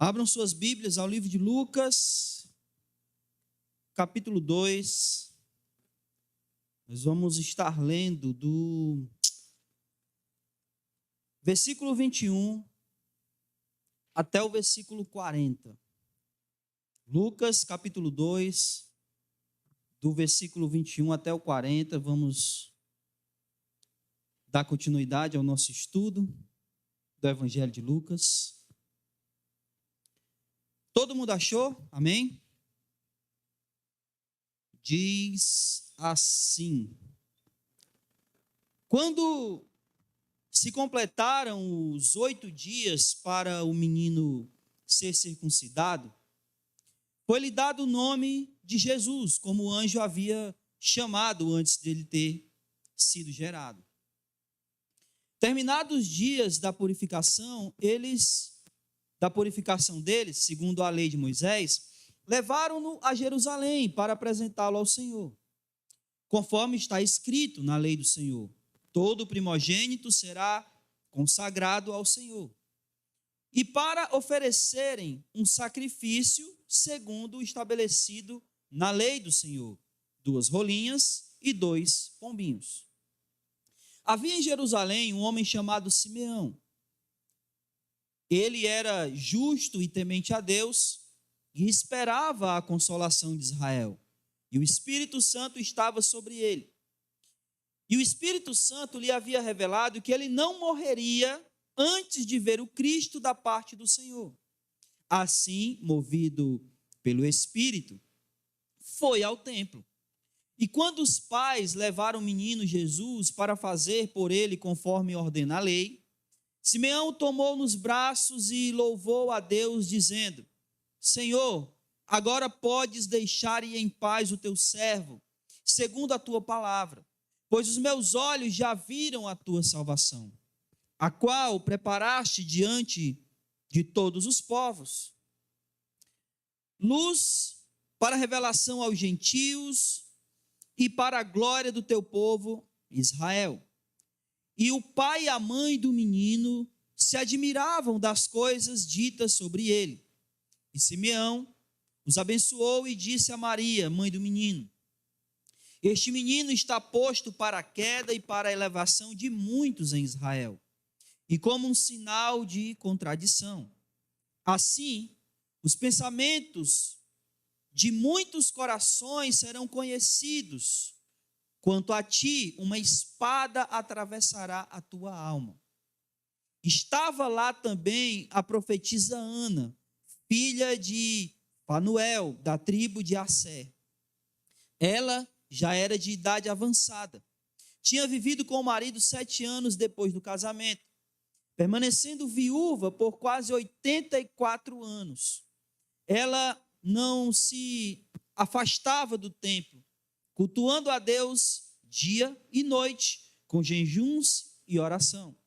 Abram suas Bíblias ao livro de Lucas, capítulo 2. Nós vamos estar lendo do versículo 21 até o versículo 40. Lucas, capítulo 2, do versículo 21 até o 40. Vamos dar continuidade ao nosso estudo do Evangelho de Lucas. Todo mundo achou? Amém? Diz assim: quando se completaram os 8 dias para o menino ser circuncidado, foi-lhe dado o nome de Jesus, como o anjo havia chamado antes dele ter sido gerado. Terminados os dias da purificação deles, segundo a lei de Moisés, levaram-no a Jerusalém para apresentá-lo ao Senhor. Conforme está escrito na lei do Senhor, todo primogênito será consagrado ao Senhor. E para oferecerem um sacrifício segundo o estabelecido na lei do Senhor, 2 rolinhas e 2 pombinhos. Havia em Jerusalém um homem chamado Simeão. Ele era justo e temente a Deus e esperava a consolação de Israel. E o Espírito Santo estava sobre ele. E o Espírito Santo lhe havia revelado que ele não morreria antes de ver o Cristo da parte do Senhor. Assim, movido pelo Espírito, foi ao templo. E quando os pais levaram o menino Jesus para fazer por ele conforme ordena a lei, Simeão o tomou nos braços e louvou a Deus, dizendo: Senhor, agora podes deixar ir em paz o teu servo, segundo a tua palavra, pois os meus olhos já viram a tua salvação, a qual preparaste diante de todos os povos, luz para revelação aos gentios e para a glória do teu povo Israel. E o pai e a mãe do menino se admiravam das coisas ditas sobre ele. E Simeão os abençoou e disse a Maria, mãe do menino: Este menino está posto para a queda e para a elevação de muitos em Israel, e como um sinal de contradição. Assim, os pensamentos de muitos corações serão conhecidos. Quanto a ti, uma espada atravessará a tua alma. Estava lá também a profetisa Ana, filha de Fanuel, da tribo de Asser. Ela já era de idade avançada. Tinha vivido com o marido 7 anos depois do casamento, permanecendo viúva por quase 84 anos. Ela não se afastava do templo, cultuando a Deus dia e noite, com jejuns e oração.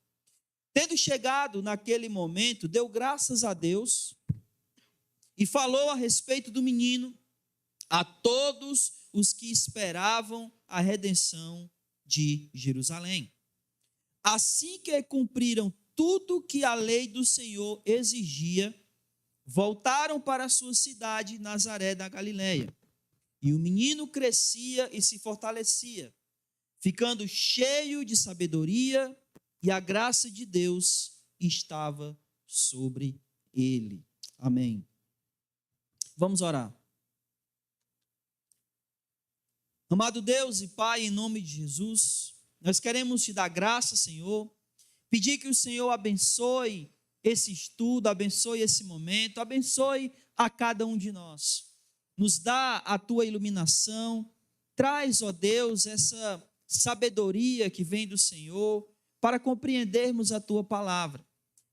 Tendo chegado naquele momento, deu graças a Deus e falou a respeito do menino a todos os que esperavam a redenção de Jerusalém. Assim que cumpriram tudo que a lei do Senhor exigia, voltaram para a sua cidade, Nazaré da Galileia. E o menino crescia e se fortalecia, ficando cheio de sabedoria, e a graça de Deus estava sobre ele. Amém. Vamos orar. Amado Deus e Pai, em nome de Jesus, nós queremos te dar graça, Senhor, pedir que o Senhor abençoe esse estudo, abençoe esse momento, abençoe a cada um de nós. Nos dá a tua iluminação, traz, ó Deus, essa sabedoria que vem do Senhor, para compreendermos a tua palavra.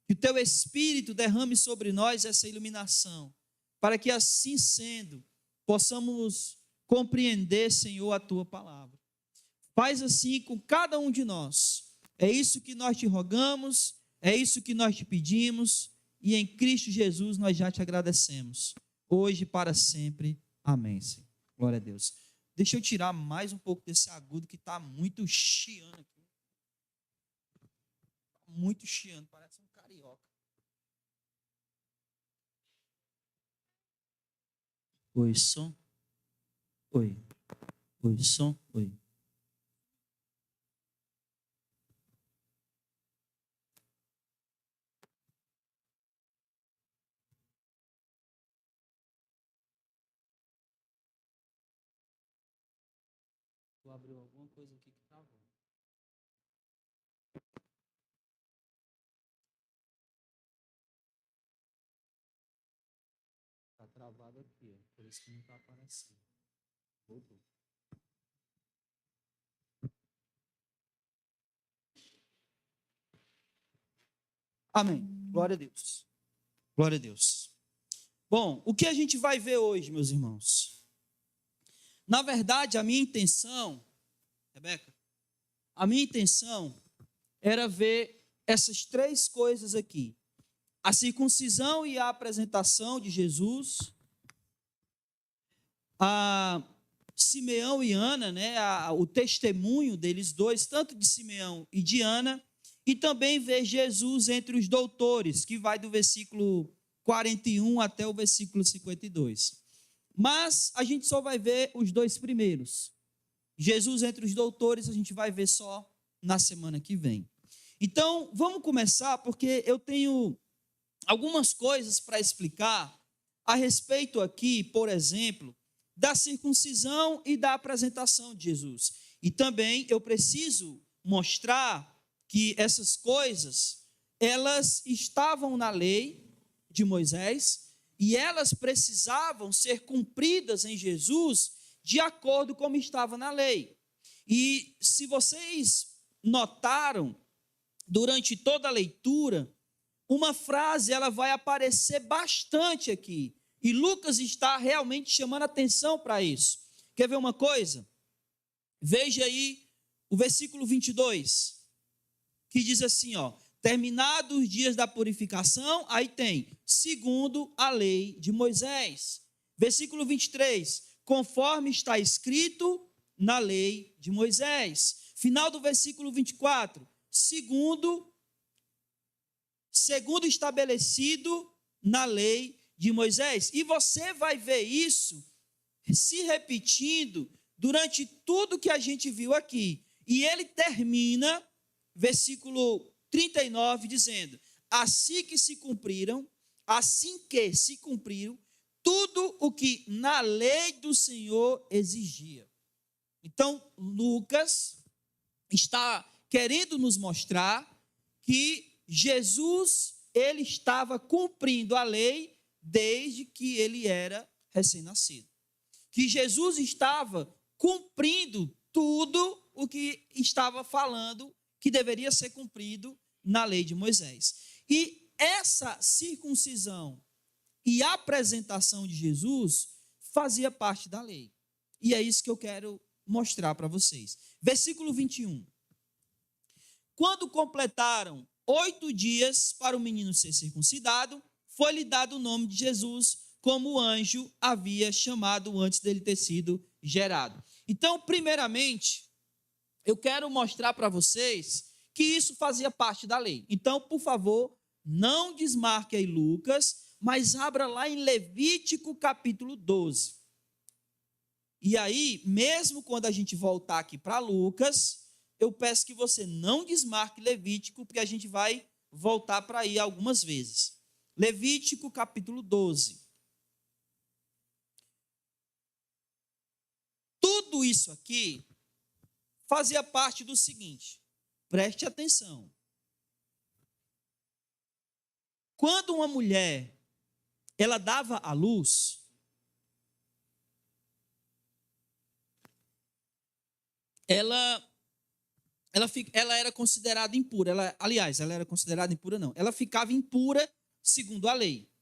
Que o teu Espírito derrame sobre nós essa iluminação, para que assim sendo, possamos compreender, Senhor, a tua palavra. Faz assim com cada um de nós. É isso que nós te rogamos, é isso que nós te pedimos, e em Cristo Jesus nós já te agradecemos. Hoje e para sempre. Amém, Senhor. Glória a Deus. Deixa eu tirar mais um pouco desse agudo que está muito chiando aqui. Muito chiando, parece um carioca. Oi, som. Oi. Oi, som. Oi. Tu abriu alguma coisa aqui que travou. Tá travado aqui, ó. Por isso que não tá aparecendo. Voltou. Amém. Glória a Deus. Glória a Deus. Bom, o que a gente vai ver hoje, meus irmãos? Na verdade, a minha intenção, Rebeca, a minha intenção era ver essas três coisas aqui: a circuncisão e a apresentação de Jesus, a Simeão e Ana, né, o testemunho deles dois, tanto de Simeão e de Ana, e também ver Jesus entre os doutores, que vai do versículo 41 até o versículo 52. Mas a gente só vai ver os dois primeiros. Jesus entre os doutores a gente vai ver só na semana que vem. Então, vamos começar, porque eu tenho algumas coisas para explicar a respeito aqui, por exemplo, da circuncisão e da apresentação de Jesus. E também eu preciso mostrar que essas coisas, elas estavam na lei de Moisés e elas precisavam ser cumpridas em Jesus de acordo com como estava na lei. E se vocês notaram, durante toda a leitura, uma frase ela vai aparecer bastante aqui. E Lucas está realmente chamando atenção para isso. Quer ver uma coisa? Veja aí o versículo 22, que diz assim, ó: terminados os dias da purificação, aí tem, segundo a lei de Moisés. Versículo 23, conforme está escrito na lei de Moisés. Final do versículo 24, segundo estabelecido na lei de Moisés. E você vai ver isso se repetindo durante tudo que a gente viu aqui. E ele termina, versículo 39, dizendo: assim que se cumpriram tudo o que na lei do Senhor exigia. Então, Lucas está querendo nos mostrar que Jesus, ele estava cumprindo a lei desde que ele era recém-nascido. Que Jesus estava cumprindo tudo o que estava falando que deveria ser cumprido na lei de Moisés. E essa circuncisão e apresentação de Jesus fazia parte da lei. E é isso que eu quero mostrar para vocês. Versículo 21. Quando completaram 8 dias para o menino ser circuncidado, foi-lhe dado o nome de Jesus, como o anjo havia chamado antes dele ter sido gerado. Então, primeiramente, eu quero mostrar para vocês que isso fazia parte da lei. Então, por favor, não desmarque aí Lucas, mas abra lá em Levítico capítulo 12. E aí, mesmo quando a gente voltar aqui para Lucas, eu peço que você não desmarque Levítico, porque a gente vai voltar para aí algumas vezes. Levítico capítulo 12. Tudo isso aqui fazia parte do seguinte, preste atenção. Quando uma mulher, ela dava à luz, ela era considerada impura. Ela era considerada impura, não. Ela ficava impura segundo a lei.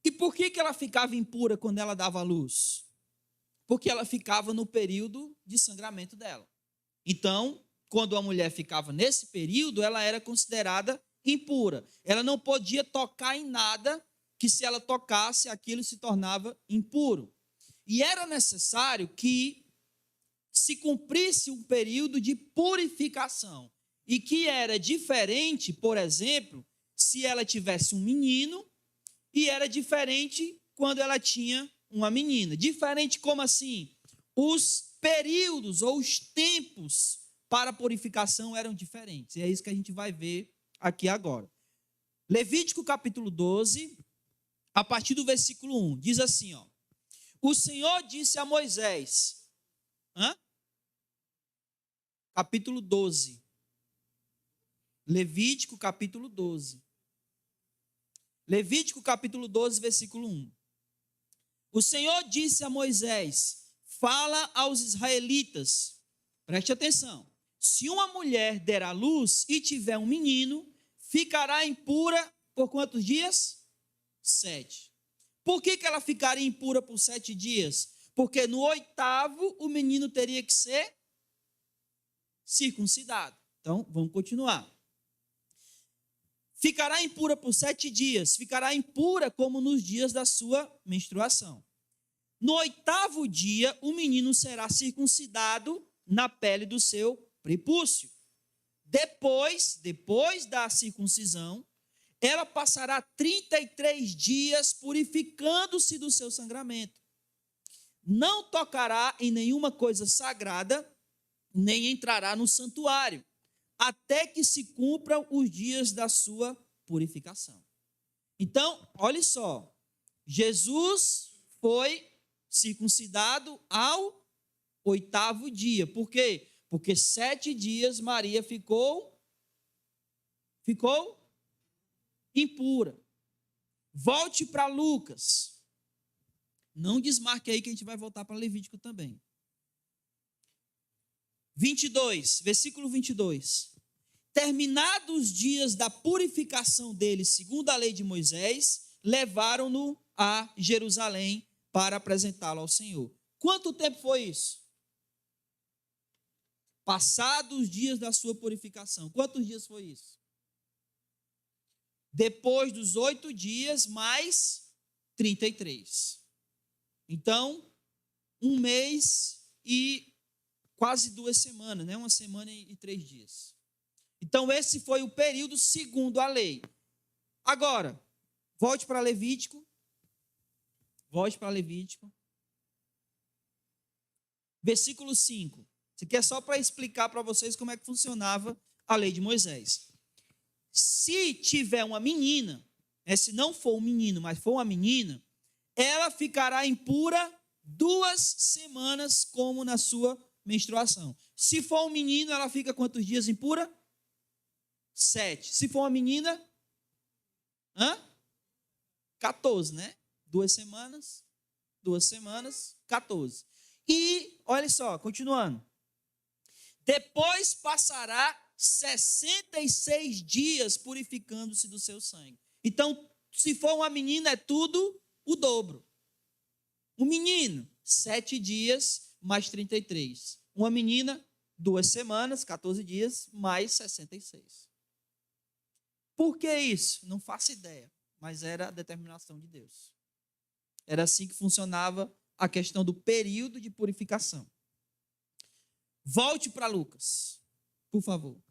E por que ela ficava impura quando ela dava à luz? Porque ela ficava no período de sangramento dela. Então, quando a mulher ficava nesse período, ela era considerada impura. Ela não podia tocar em nada que, se ela tocasse, aquilo se tornava impuro. E era necessário que se cumprisse um período de purificação. E que era diferente, por exemplo, se ela tivesse um menino, e era diferente quando ela tinha uma menina. Diferente como assim? Os períodos ou os tempos para a purificação eram diferentes. E é isso que a gente vai ver aqui agora. Levítico capítulo 12, a partir do versículo 1, diz assim, ó: o Senhor disse a Moisés, capítulo 12, Levítico capítulo 12, Levítico capítulo 12, versículo 1. O Senhor disse a Moisés: fala aos israelitas, preste atenção, se uma mulher der à luz e tiver um menino, ficará impura por quantos dias? 7. Por que ela ficaria impura por 7 dias? Porque no 8º o menino teria que ser circuncidado. Então, vamos continuar. Ficará impura por 7 dias, ficará impura como nos dias da sua menstruação. No 8º dia, o menino será circuncidado na pele do seu prepúcio. Depois da circuncisão, ela passará 33 dias purificando-se do seu sangramento. Não tocará em nenhuma coisa sagrada, nem entrará no santuário, até que se cumpram os dias da sua purificação. Então, olha só, Jesus foi circuncidado ao 8º dia. Por quê? Porque 7 dias Maria ficou impura. Volte para Lucas. Não desmarque aí que a gente vai voltar para Levítico também. 22, versículo 22. Terminados os dias da purificação dele, segundo a lei de Moisés, levaram-no a Jerusalém para apresentá-lo ao Senhor. Quanto tempo foi isso? Passados os dias da sua purificação. Quantos dias foi isso? Depois dos 8 dias, mais 33. Então, 1 mês e quase 2 semanas, né? 1 semana e 3 dias. Então, esse foi o período segundo a lei. Agora, volte para Levítico. Volte para Levítico. Versículo 5. Isso aqui é só para explicar para vocês como é que funcionava a lei de Moisés. Se tiver uma menina, se não for um menino, mas for uma menina, ela ficará impura 2 semanas, como na sua menstruação. Se for um menino, ela fica quantos dias impura? 7. Se for uma menina, 14, né? 2 semanas, 14. E, olha só, continuando. Depois passará 66 dias purificando-se do seu sangue. Então, se for uma menina, é tudo o dobro. Um menino, 7 dias mais 33. Uma menina, 2 semanas, 14 dias, mais 66. Por que isso? Não faço ideia, mas era a determinação de Deus. Era assim que funcionava a questão do período de purificação. Volte para Lucas, por favor.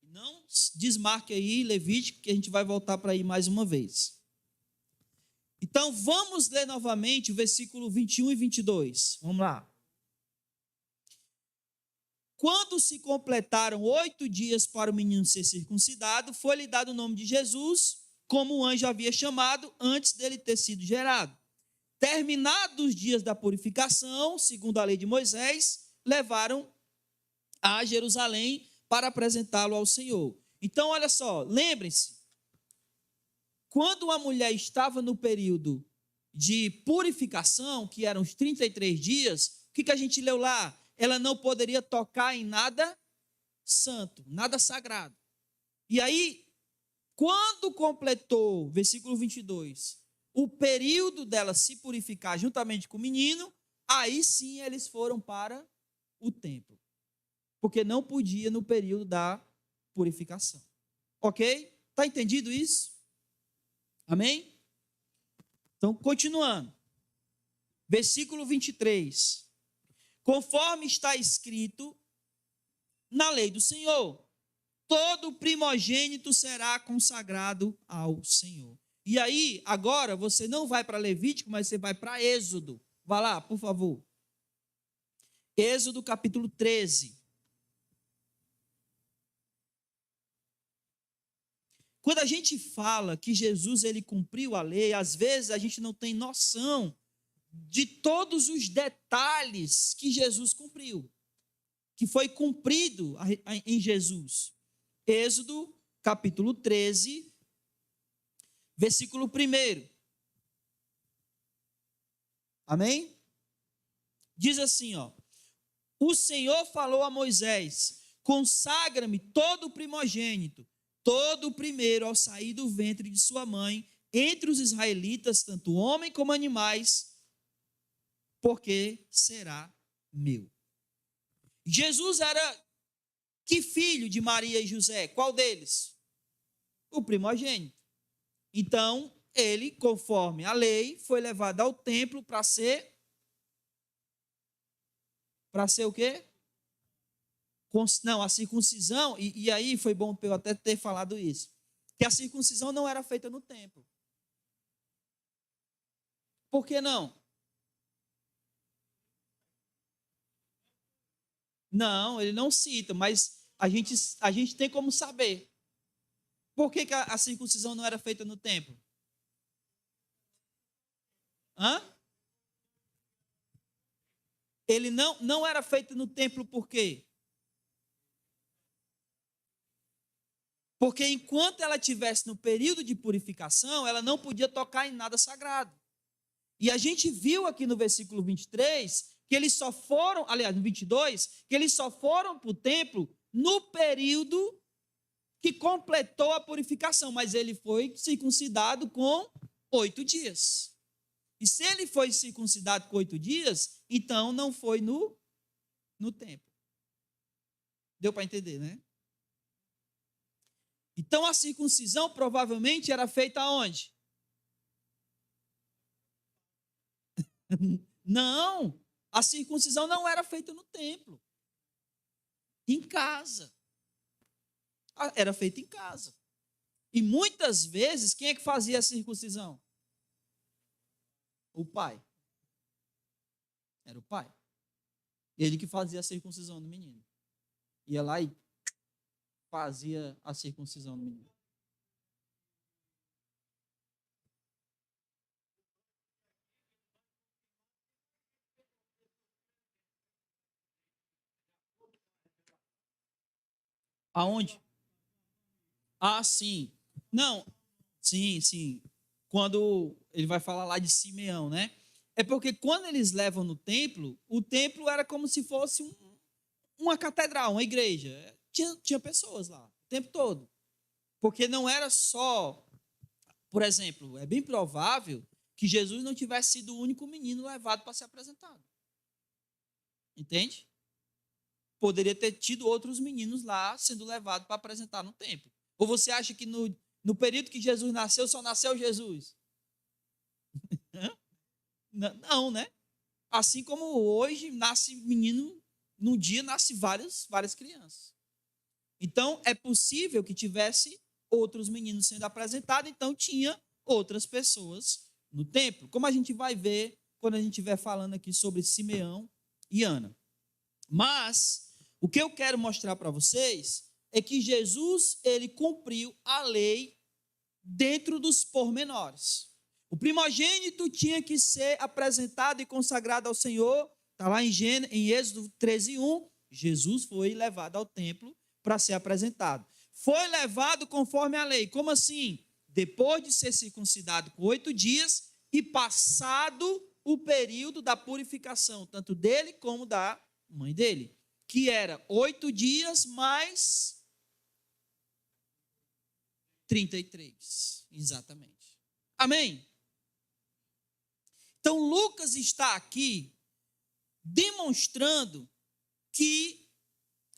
Não desmarque aí Levítico, que a gente vai voltar para aí mais uma vez. Então, vamos ler novamente o versículo 21 e 22. Vamos lá. Quando se completaram 8 dias para o menino ser circuncidado, foi-lhe dado o nome de Jesus, como o anjo havia chamado antes dele ter sido gerado. Terminados os dias da purificação, segundo a lei de Moisés, levaram a Jerusalém para apresentá-lo ao Senhor. Então, olha só, lembrem-se, quando uma mulher estava no período de purificação, que eram os 33 dias, o que a gente leu lá? Ela não poderia tocar em nada santo, nada sagrado. E aí, quando completou, versículo 22, o período dela se purificar juntamente com o menino, aí sim eles foram para o templo. Porque não podia no período da purificação. Ok? Está entendido isso? Amém? Então, continuando. Versículo 23. Conforme está escrito na lei do Senhor, todo primogênito será consagrado ao Senhor. E aí, agora, você não vai para Levítico, mas você vai para Êxodo. Vá lá, por favor. Êxodo capítulo 13. Quando a gente fala que Jesus ele cumpriu a lei, às vezes a gente não tem noção de todos os detalhes que Jesus cumpriu, que foi cumprido em Jesus. Êxodo capítulo 13, versículo 1. Amém? Diz assim, ó: o Senhor falou a Moisés: consagra-me todo o primogênito, todo o primeiro ao sair do ventre de sua mãe, entre os israelitas, tanto homem como animais, porque será meu. Jesus era que filho de Maria e José? Qual deles? O primogênito. Então, ele, conforme a lei, foi levado ao templo para ser o quê? Não, a circuncisão, e aí foi bom eu até ter falado isso, que a circuncisão não era feita no templo. Por que não? Não, ele não cita, mas a gente tem como saber. Por que a circuncisão não era feita no templo? Hã? Ele não era feito no templo por quê? Porque enquanto ela estivesse no período de purificação, ela não podia tocar em nada sagrado. E a gente viu aqui no versículo 23, que eles só foram, aliás, no 22, que eles só foram para o templo no período que completou a purificação, mas ele foi circuncidado com 8 dias. E se ele foi circuncidado com 8 dias, então não foi no templo. Deu para entender, né? Então a circuncisão provavelmente era feita aonde? Não, a circuncisão não era feita no templo. Em casa. Era feita em casa. E muitas vezes, quem é que fazia a circuncisão? O pai. Era o pai. Ele que fazia a circuncisão do menino. Ia lá e fazia a circuncisão do menino. Aonde? Ah, sim. Não, sim. Quando ele vai falar lá de Simeão, né? É porque quando eles levam no templo, o templo era como se fosse uma catedral, uma igreja. Tinha pessoas lá o tempo todo. Porque não era só, por exemplo, é bem provável que Jesus não tivesse sido o único menino levado para ser apresentado. Entende? Poderia ter tido outros meninos lá sendo levados para apresentar no templo. Ou você acha que no período que Jesus nasceu, só nasceu Jesus? Não, né? Assim como hoje nasce menino, num dia nasce várias crianças. Então, é possível que tivesse outros meninos sendo apresentados, então tinha outras pessoas no templo, como a gente vai ver quando a gente estiver falando aqui sobre Simeão e Ana. Mas, o que eu quero mostrar para vocês é que Jesus, ele cumpriu a lei dentro dos pormenores. O primogênito tinha que ser apresentado e consagrado ao Senhor, está lá em Êxodo 13:1, Jesus foi levado ao templo para ser apresentado. Foi levado conforme a lei. Como assim? Depois de ser circuncidado com 8 dias e passado o período da purificação, tanto dele como da mãe dele, que era 8 dias mais 33. Exatamente. Amém? Então, Lucas está aqui demonstrando que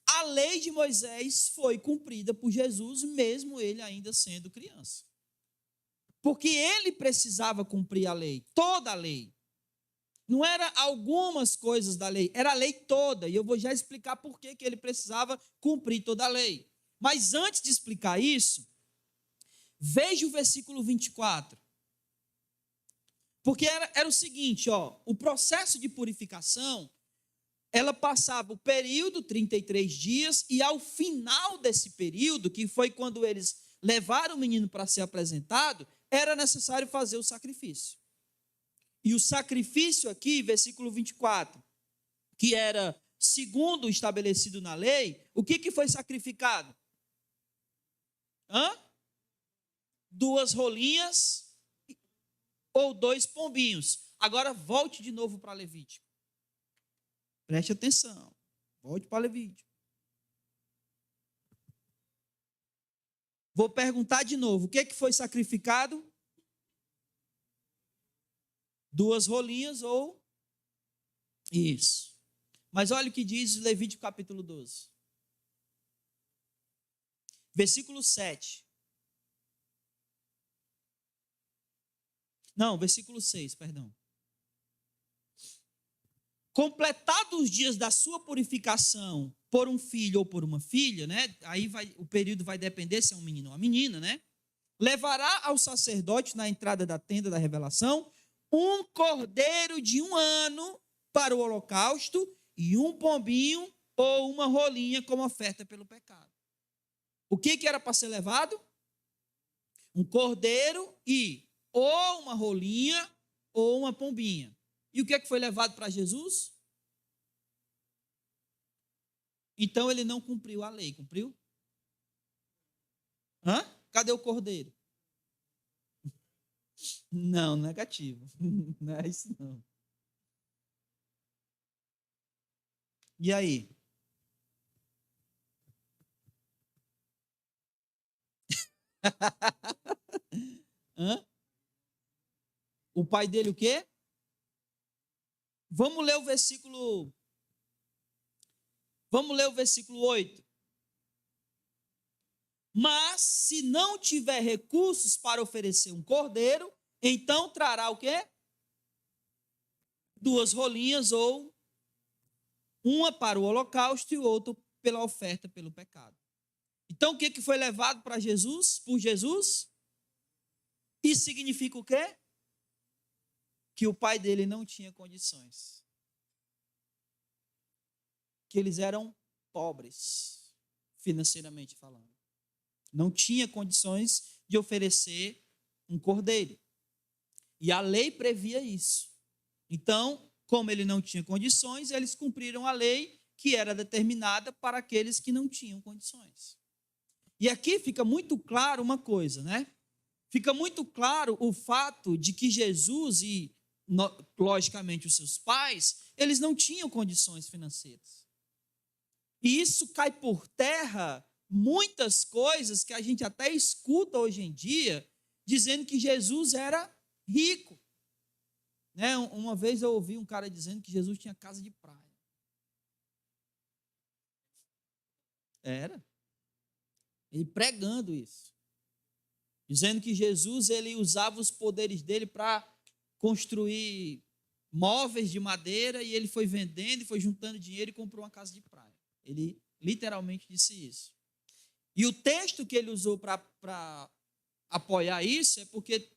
a lei de Moisés foi cumprida por Jesus, mesmo ele ainda sendo criança. Porque ele precisava cumprir a lei, toda a lei. Não era algumas coisas da lei, era a lei toda. E eu vou já explicar por que ele precisava cumprir toda a lei. Mas antes de explicar isso, Veja o versículo 24. Porque era o seguinte, ó, o processo de purificação, ela passava o período, 33 dias, e ao final desse período, que foi quando eles levaram o menino para ser apresentado, era necessário fazer o sacrifício. E o sacrifício aqui, versículo 24, que era segundo o estabelecido na lei, o que foi sacrificado? 2 rolinhas ou 2 pombinhos. Agora volte de novo para Levítico. Preste atenção. Volte para Levítico. Vou perguntar de novo. O que foi sacrificado? 2 rolinhas ou... Isso. Mas olha o que diz Levítico capítulo 12. Versículo 7. Não, versículo 6, perdão. Completados os dias da sua purificação por um filho ou por uma filha, né? Aí o período vai depender se é um menino ou uma menina, né? Levará ao sacerdote na entrada da tenda da revelação um cordeiro de 1 ano para o holocausto e um pombinho ou uma rolinha como oferta pelo pecado. O que era para ser levado? Um cordeiro e ou uma rolinha ou uma pombinha. E o que foi levado para Jesus? Então ele não cumpriu a lei, cumpriu? Cadê o cordeiro? Não, negativo. Não é isso não. E aí? O pai dele o quê? Vamos ler o versículo 8. Mas se não tiver recursos para oferecer um cordeiro, então trará o quê? 2 rolinhas ou uma para o holocausto e outra pela oferta pelo pecado. Então o que foi levado para Jesus? Por Jesus? Isso significa o quê? Que o pai dele não tinha condições. Que eles eram pobres, financeiramente falando. Não tinha condições de oferecer um cordeiro. E a lei previa isso. Então, como ele não tinha condições, eles cumpriram a lei que era determinada para aqueles que não tinham condições. E aqui fica muito claro uma coisa, né? Fica muito claro o fato de que Jesus e, logicamente, os seus pais, eles não tinham condições financeiras. E isso cai por terra muitas coisas que a gente até escuta hoje em dia, dizendo que Jesus era rico. Né? Uma vez eu ouvi um cara dizendo que Jesus tinha casa de praia. Era. Ele pregando isso. Dizendo que Jesus ele usava os poderes dele para construir móveis de madeira e ele foi vendendo e foi juntando dinheiro e comprou uma casa de praia. Ele literalmente disse isso. E o texto que ele usou para apoiar isso é porque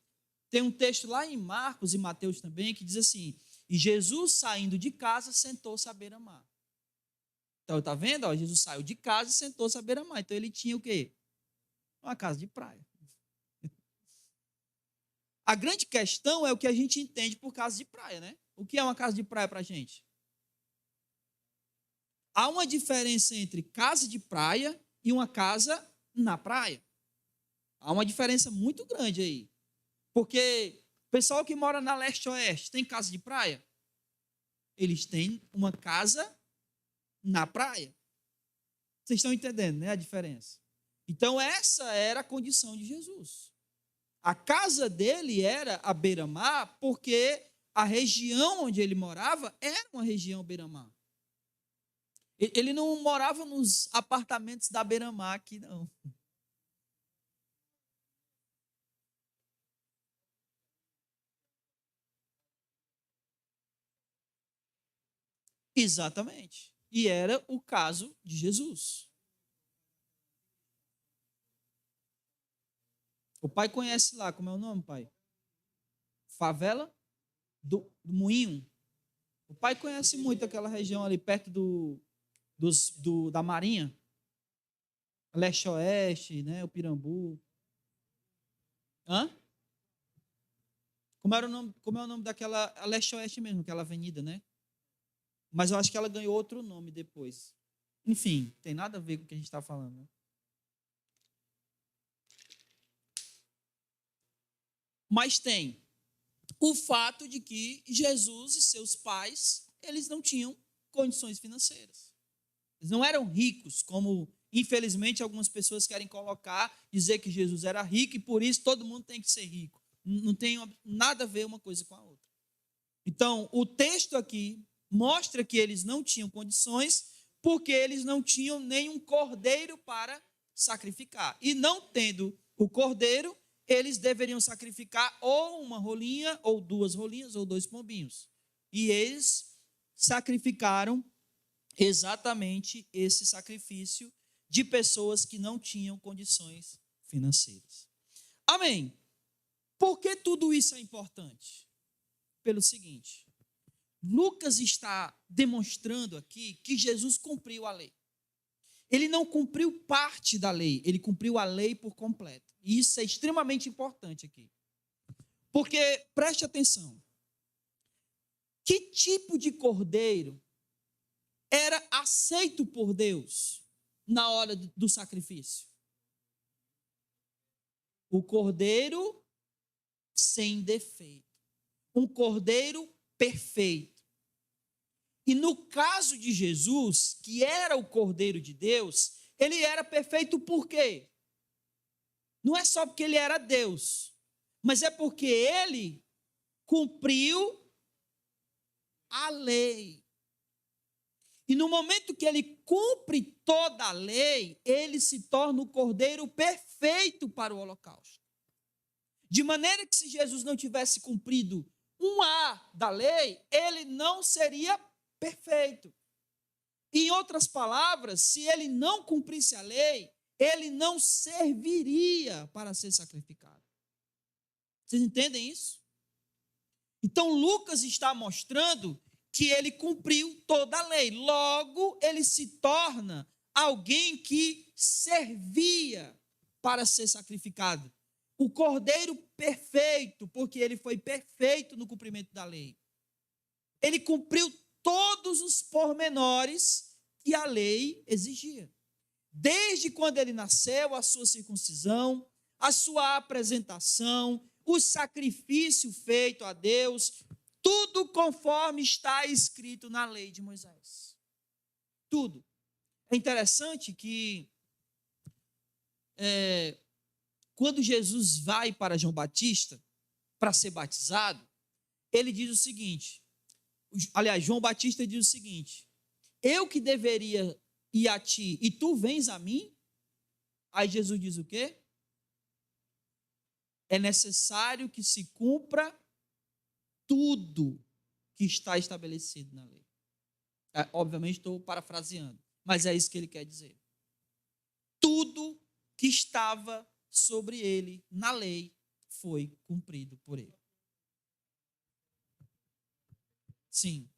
tem um texto lá em Marcos e Mateus também que diz assim: e Jesus saindo de casa sentou-se à beira-mar. Então, está vendo? Ó, Jesus saiu de casa e sentou-se à beira-mar. Então, ele tinha o quê? Uma casa de praia. A grande questão é o que a gente entende por casa de praia, né? O que é uma casa de praia para a gente? Há uma diferença entre casa de praia e uma casa na praia. Há uma diferença muito grande aí. Porque o pessoal que mora na leste-oeste tem casa de praia? Eles têm uma casa na praia. Vocês estão entendendo, né, a diferença? Então, essa era a condição de Jesus. A casa dele era à beira-mar porque a região onde ele morava era uma região beira-mar. Ele não morava nos apartamentos da beira-mar aqui, não. Exatamente. E era o caso de Jesus. O pai conhece lá, como é o nome, pai? Favela do Moinho. O pai conhece muito aquela região ali perto da Marinha. Leste-Oeste, né? O Pirambu. Hã? Como é o nome daquela Leste-Oeste mesmo, aquela avenida, né? Mas eu acho que ela ganhou outro nome depois. Enfim, tem nada a ver com o que a gente está falando, né? Mas tem o fato de que Jesus e seus pais, eles não tinham condições financeiras. Eles não eram ricos, como infelizmente algumas pessoas querem colocar, dizer que Jesus era rico e por isso todo mundo tem que ser rico. Não tem nada a ver uma coisa com a outra. Então, o texto aqui mostra que eles não tinham condições porque eles não tinham nenhum cordeiro para sacrificar. E não tendo o cordeiro, eles deveriam sacrificar ou uma rolinha, ou 2 rolinhas, ou 2 pombinhos. E eles sacrificaram exatamente esse sacrifício de pessoas que não tinham condições financeiras. Amém. Por que tudo isso é importante? Pelo seguinte, Lucas está demonstrando aqui que Jesus cumpriu a lei. Ele não cumpriu parte da lei, ele cumpriu a lei por completo. E isso é extremamente importante aqui. Porque, preste atenção, que tipo de cordeiro era aceito por Deus na hora do sacrifício? O cordeiro sem defeito. Um cordeiro perfeito. E no caso de Jesus, que era o cordeiro de Deus, ele era perfeito por quê? Não é só porque ele era Deus, mas é porque ele cumpriu a lei. E no momento que ele cumpre toda a lei, ele se torna o cordeiro perfeito para o holocausto. De maneira que se Jesus não tivesse cumprido um A da lei, ele não seria perfeito. Em outras palavras, se ele não cumprisse a lei, ele não serviria para ser sacrificado. Vocês entendem isso? Então, Lucas está mostrando que ele cumpriu toda a lei. Logo, ele se torna alguém que servia para ser sacrificado. O cordeiro perfeito, porque ele foi perfeito no cumprimento da lei. Ele cumpriu todos os pormenores que a lei exigia. Desde quando ele nasceu, a sua circuncisão, a sua apresentação, o sacrifício feito a Deus, tudo conforme está escrito na lei de Moisés. Tudo. É interessante que quando Jesus vai para João Batista para ser batizado, ele diz o seguinte, aliás, João Batista diz o seguinte: eu que deveria ir a ti e tu vens a mim? Aí Jesus diz o quê? É necessário que se cumpra tudo que está estabelecido na lei. Obviamente estou parafraseando, mas é isso que ele quer dizer. Tudo que estava sobre ele na lei foi cumprido por ele. Sim,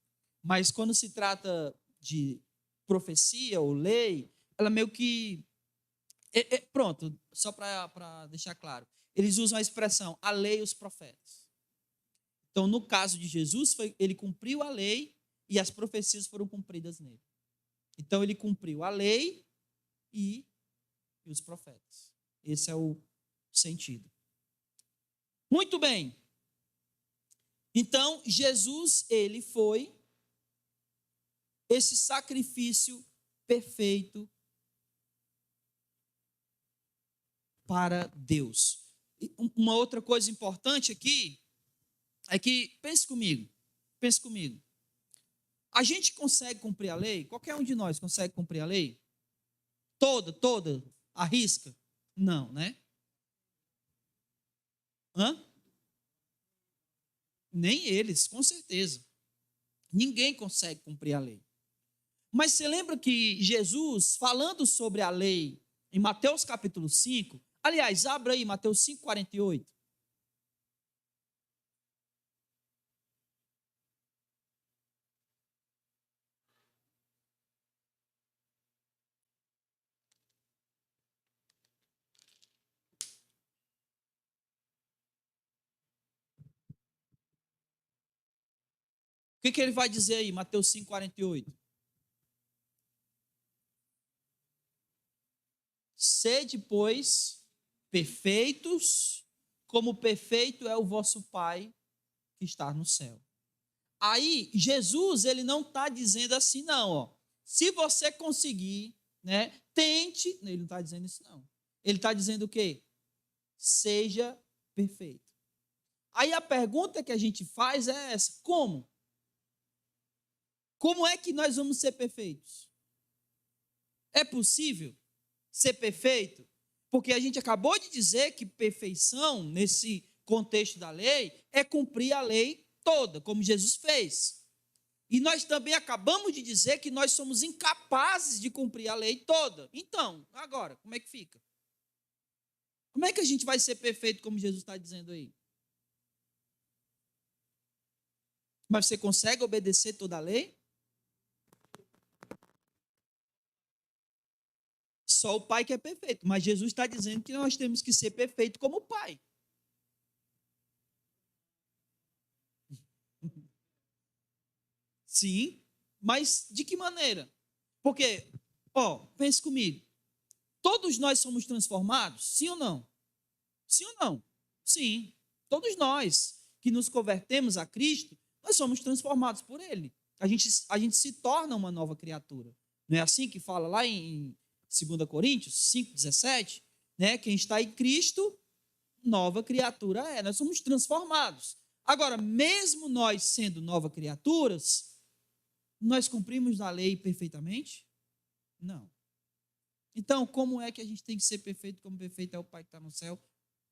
mas quando se trata de profecia ou lei, ela meio que... pronto, só para deixar claro. Eles usam a expressão, a lei e os profetas. Então, no caso de Jesus, ele cumpriu a lei e as profecias foram cumpridas nele. Então, ele cumpriu a lei e os profetas. Esse é o sentido. Muito bem. Então, Jesus, ele foi esse sacrifício perfeito para Deus. Uma outra coisa importante aqui é que, pense comigo. A gente consegue cumprir a lei? Qualquer um de nós consegue cumprir a lei? Toda, à risca? Não, né? Nem eles, com certeza. Ninguém consegue cumprir a lei. Mas você lembra que Jesus, falando sobre a lei, em Mateus capítulo 5, Aliás, abra aí Mateus 5,48. O que ele vai dizer aí, Mateus 5,48? Sede, pois, perfeitos, como perfeito é o vosso Pai que está no céu. Aí, Jesus, ele não está dizendo assim, não, ó. Se você conseguir, né, tente. Ele não está dizendo isso, não. Ele está dizendo o quê? Seja perfeito. Aí a pergunta que a gente faz é essa: como? Como é que nós vamos ser perfeitos? É possível ser perfeito? Porque a gente acabou de dizer que perfeição, nesse contexto da lei, é cumprir a lei toda, como Jesus fez. E nós também acabamos de dizer que nós somos incapazes de cumprir a lei toda. Então, agora, como é que fica? Como é que a gente vai ser perfeito, como Jesus está dizendo aí? Mas você consegue obedecer toda a lei? Só o Pai que é perfeito. Mas Jesus está dizendo que nós temos que ser perfeito como o Pai. Sim, mas de que maneira? Porque, ó, pense comigo. Todos nós somos transformados? Sim ou não? Sim ou não? Sim. Todos nós que nos convertemos a Cristo, nós somos transformados por Ele. A gente se torna uma nova criatura. Não é assim que fala lá em 2 Coríntios 5,17? Né? Quem está em Cristo, nova criatura é. Nós somos transformados. Agora, mesmo nós sendo novas criaturas, nós cumprimos a lei perfeitamente? Não. Então, como é que a gente tem que ser perfeito como perfeito é o Pai que está no céu,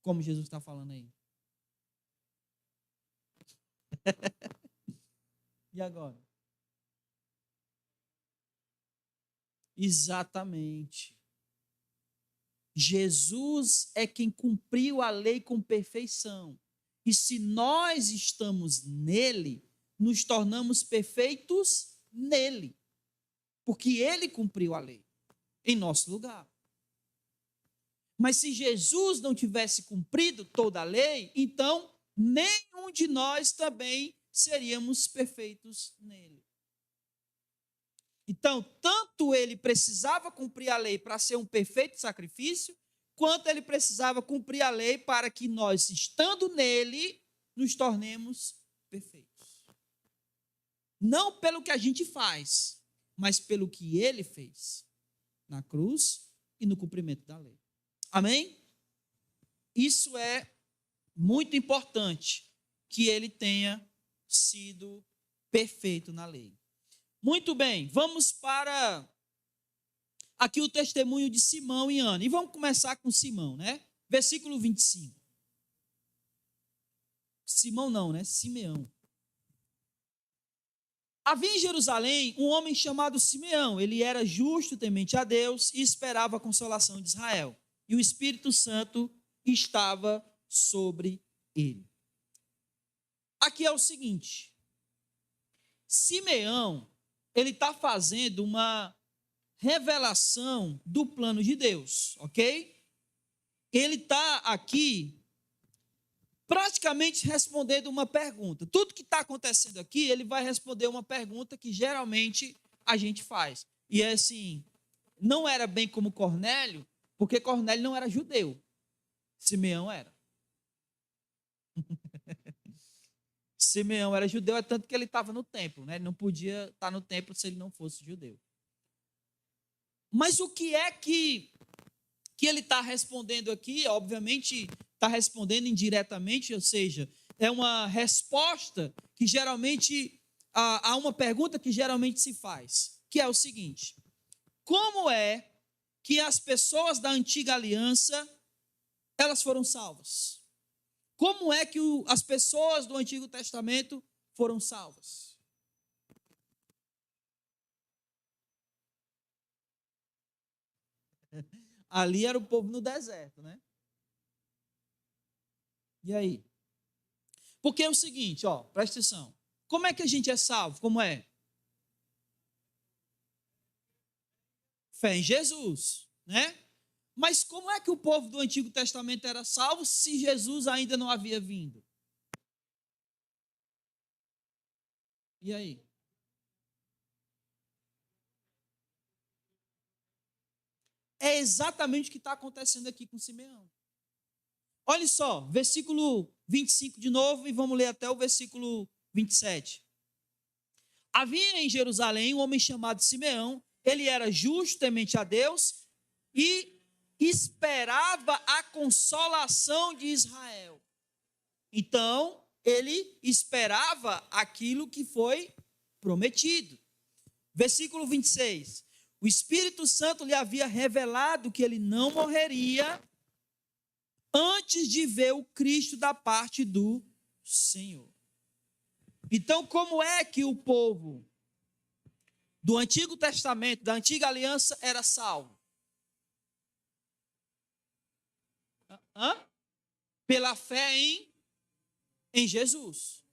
como Jesus está falando aí? E agora? Exatamente. Jesus é quem cumpriu a lei com perfeição. E se nós estamos nele, nos tornamos perfeitos nele. Porque ele cumpriu a lei em nosso lugar. Mas se Jesus não tivesse cumprido toda a lei, então nenhum de nós também seríamos perfeitos nele. Então, tanto ele precisava cumprir a lei para ser um perfeito sacrifício, quanto ele precisava cumprir a lei para que nós, estando nele, nos tornemos perfeitos. Não pelo que a gente faz, mas pelo que ele fez na cruz e no cumprimento da lei. Amém? Isso é muito importante, que ele tenha sido perfeito na lei. Muito bem, vamos para aqui o testemunho de Simão e Ana. E vamos começar com Simão, né? Versículo 25. Simão não, né? Simeão. Havia em Jerusalém um homem chamado Simeão. Ele era justo, temente a Deus e esperava a consolação de Israel. E o Espírito Santo estava sobre ele. Aqui é o seguinte: Simeão, ele está fazendo uma revelação do plano de Deus, ok? Ele está aqui praticamente respondendo uma pergunta. Tudo que está acontecendo aqui, ele vai responder uma pergunta que geralmente a gente faz. E é assim, não era bem como Cornélio, porque Cornélio não era judeu. Simeão era. Simeão era judeu, é tanto que ele estava no templo, né? Ele não podia estar no templo se ele não fosse judeu. Mas o que é que ele está respondendo aqui? Obviamente, está respondendo indiretamente, ou seja, é uma resposta que geralmente, há uma pergunta que geralmente se faz, que é o seguinte: como é que as pessoas da antiga aliança, elas foram salvas? Como é que as pessoas do Antigo Testamento foram salvas? Ali era o povo no deserto, né? E aí? Porque é o seguinte, ó, presta atenção. Como é que a gente é salvo? Como é? Fé em Jesus, né? Mas como é que o povo do Antigo Testamento era salvo se Jesus ainda não havia vindo? E aí? É exatamente o que está acontecendo aqui com Simeão. Olha só, versículo 25 de novo, e vamos ler até o versículo 27. Havia em Jerusalém um homem chamado Simeão, ele era justo, temente a Deus, e esperava a consolação de Israel. Então, ele esperava aquilo que foi prometido. Versículo 26. O Espírito Santo lhe havia revelado que ele não morreria antes de ver o Cristo da parte do Senhor. Então, como é que o povo do Antigo Testamento, da Antiga Aliança, era salvo? Pela fé em Jesus.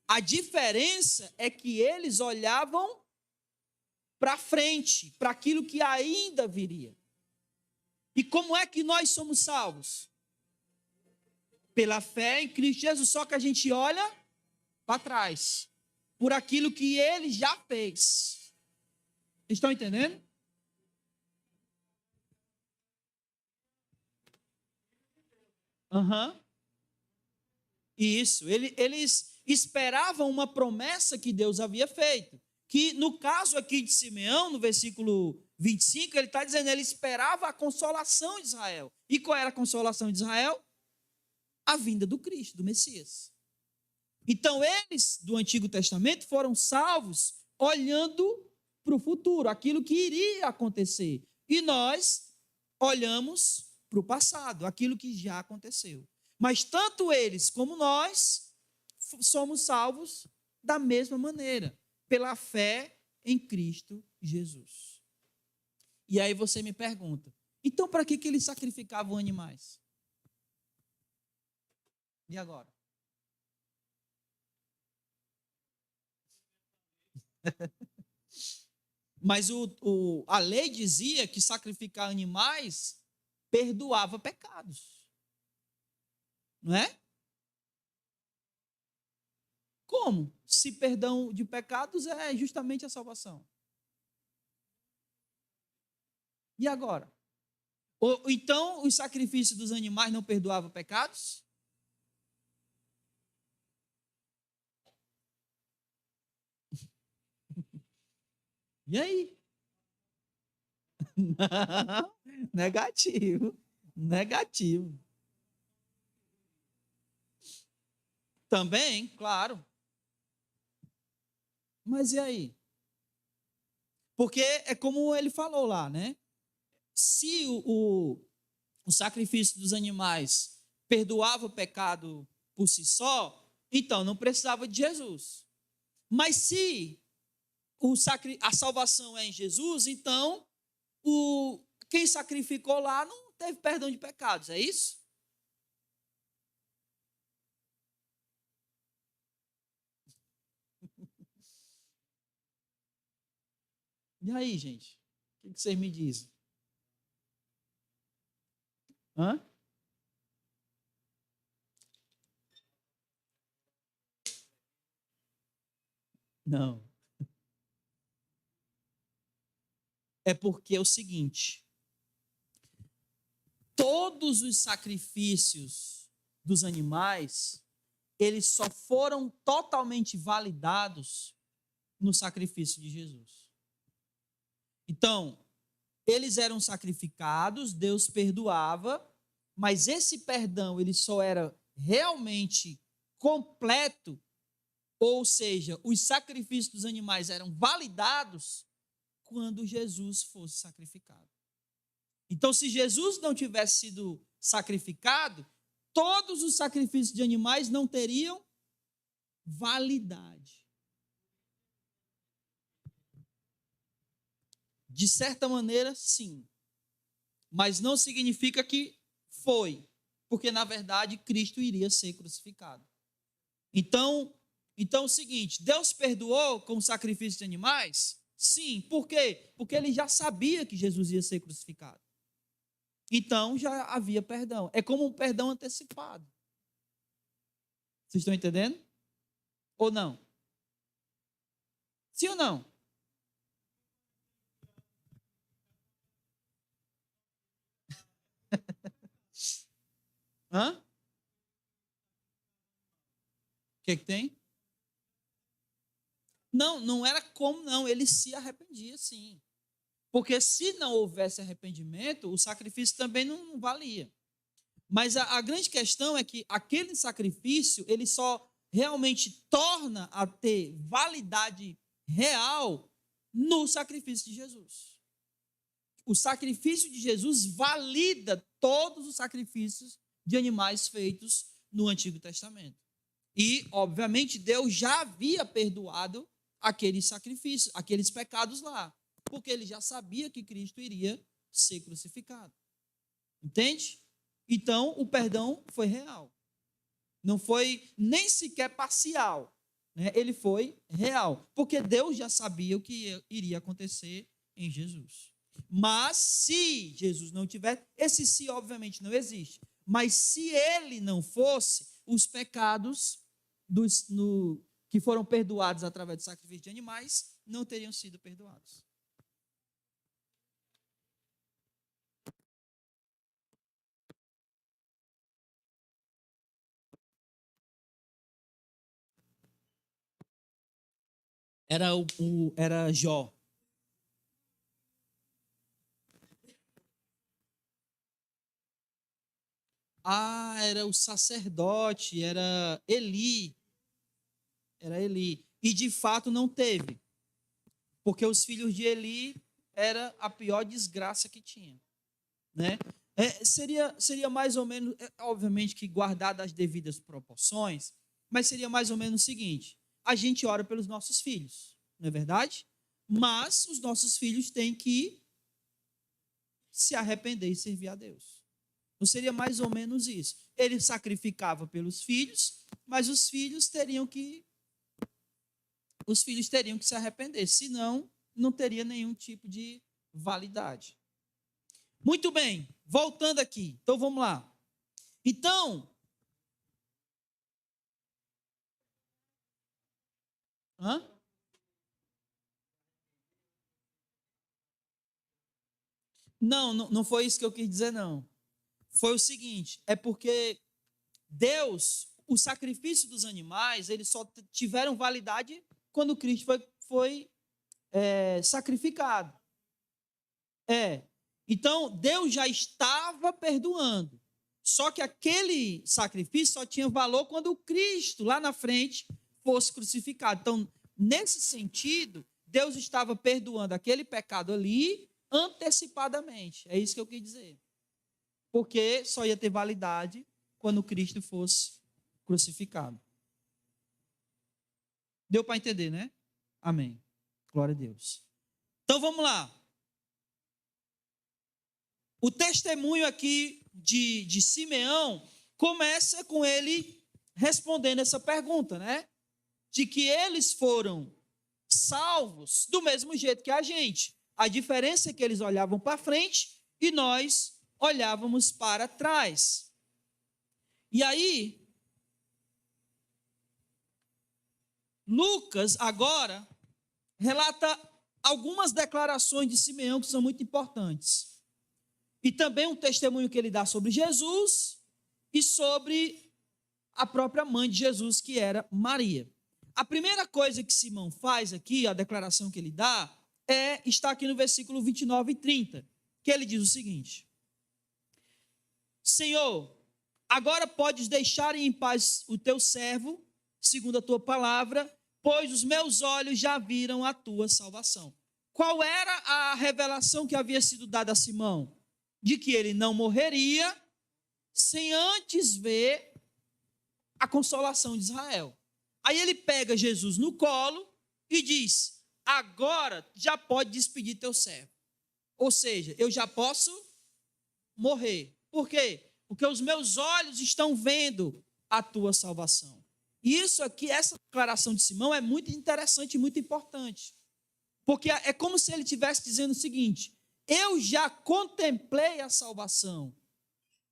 A diferença é que eles olhavam para frente, para aquilo que ainda viria. E como é que nós somos salvos? Pela fé em Cristo Jesus, só que a gente olha para trás, por aquilo que ele já fez. Estão entendendo? Isso, eles esperavam uma promessa que Deus havia feito. Que no caso aqui de Simeão, no versículo 25, ele está dizendo, ele esperava a consolação de Israel. E qual era a consolação de Israel? A vinda do Cristo, do Messias. Então eles, do Antigo Testamento, foram salvos olhando para o futuro, aquilo que iria acontecer. E nós olhamos para o passado, aquilo que já aconteceu. Mas tanto eles como nós somos salvos da mesma maneira, pela fé em Cristo Jesus. E aí você me pergunta, então para que eles sacrificavam animais? E agora? Mas a lei dizia que sacrificar animais perdoava pecados. Não é? Como? Se perdão de pecados é justamente a salvação. E agora? Então, os sacrifícios dos animais não perdoavam pecados? E aí? Não, negativo. Negativo. Também, claro. Mas e aí? Porque é como ele falou lá, né? Se o sacrifício dos animais perdoava o pecado por si só, então não precisava de Jesus. Mas se a salvação é em Jesus, então quem sacrificou lá não teve perdão de pecados, é isso? E aí, gente? O que vocês me dizem? Hã? Não. É porque é o seguinte: todos os sacrifícios dos animais, eles só foram totalmente validados no sacrifício de Jesus. Então, eles eram sacrificados, Deus perdoava, mas esse perdão ele só era realmente completo, ou seja, os sacrifícios dos animais eram validados quando Jesus fosse sacrificado. Então, se Jesus não tivesse sido sacrificado, todos os sacrifícios de animais não teriam validade. De certa maneira, sim. Mas não significa que foi. porque na verdade Cristo iria ser crucificado. Então é o seguinte, Deus perdoou com o sacrifício de animais? Sim. Por quê? Porque ele já sabia que Jesus ia ser crucificado. Então já havia perdão. É como um perdão antecipado. Vocês estão entendendo? Ou não? Sim ou não? Hã? O que tem? Não, não era como não, ele se arrependia sim. Porque se não houvesse arrependimento, o sacrifício também não valia. Mas a grande questão é que aquele sacrifício, ele só realmente torna a ter validade real no sacrifício de Jesus. O sacrifício de Jesus valida todos os sacrifícios de animais feitos no Antigo Testamento. E, obviamente, Deus já havia perdoado aqueles sacrifícios, aqueles pecados lá, porque ele já sabia que Cristo iria ser crucificado. Entende? Então, o perdão foi real. Não foi nem sequer parcial, né? Ele foi real, porque Deus já sabia o que iria acontecer em Jesus. Mas se Jesus não tiver, esse se obviamente não existe, mas se ele não fosse, os pecados que foram perdoados através do sacrifício de animais não teriam sido perdoados. Era Jó. Era o sacerdote, era Eli. Era Eli. E de fato não teve. Porque os filhos de Eli era a pior desgraça que tinha. Né? Seria mais ou menos, obviamente que guardado as devidas proporções, mas seria mais ou menos o seguinte: a gente ora pelos nossos filhos, não é verdade? Mas os nossos filhos têm que se arrepender e servir a Deus. Não seria mais ou menos isso. Ele sacrificava pelos filhos, mas os filhos teriam que se arrepender, senão não teria nenhum tipo de validade. Muito bem, voltando aqui. Então vamos lá. Então, não foi isso que eu quis dizer, não. Foi o seguinte, é porque Deus, o sacrifício dos animais, eles só tiveram validade quando Cristo foi sacrificado. Então, Deus já estava perdoando. Só que aquele sacrifício só tinha valor quando o Cristo, lá na frente, fosse crucificado. Então, nesse sentido, Deus estava perdoando aquele pecado ali antecipadamente. É isso que eu quis dizer. Porque só ia ter validade quando Cristo fosse crucificado. Deu para entender, né? Amém. Glória a Deus. Então, vamos lá. O testemunho aqui de Simeão começa com ele respondendo essa pergunta, né? De que eles foram salvos do mesmo jeito que a gente. A diferença é que eles olhavam para frente e nós olhávamos para trás. E aí, Lucas agora relata algumas declarações de Simeão que são muito importantes. E também um testemunho que ele dá sobre Jesus e sobre a própria mãe de Jesus, que era Maria. A primeira coisa que Simão faz aqui, a declaração que ele dá, está aqui no versículo 29 e 30, que ele diz o seguinte: Senhor, agora podes deixar em paz o teu servo, segundo a tua palavra, pois os meus olhos já viram a tua salvação. Qual era a revelação que havia sido dada a Simão? De que ele não morreria sem antes ver a consolação de Israel. Aí ele pega Jesus no colo e diz: agora já pode despedir teu servo. Ou seja, eu já posso morrer. Por quê? porque os meus olhos estão vendo a tua salvação. E isso aqui, essa declaração de Simão é muito interessante e muito importante. Porque é como se ele estivesse dizendo o seguinte: eu já contemplei a salvação,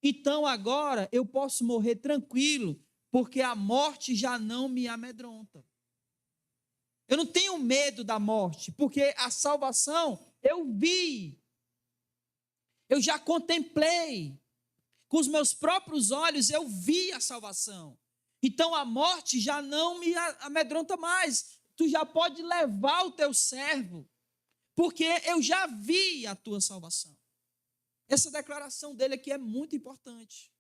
então agora eu posso morrer tranquilo, porque a morte já não me amedronta. Eu não tenho medo da morte, porque a salvação eu vi, eu já contemplei, com os meus próprios olhos eu vi a salvação. Então a morte já não me amedronta mais. Tu já pode levar o teu servo, porque eu já vi a tua salvação. Essa declaração dele aqui é muito importante.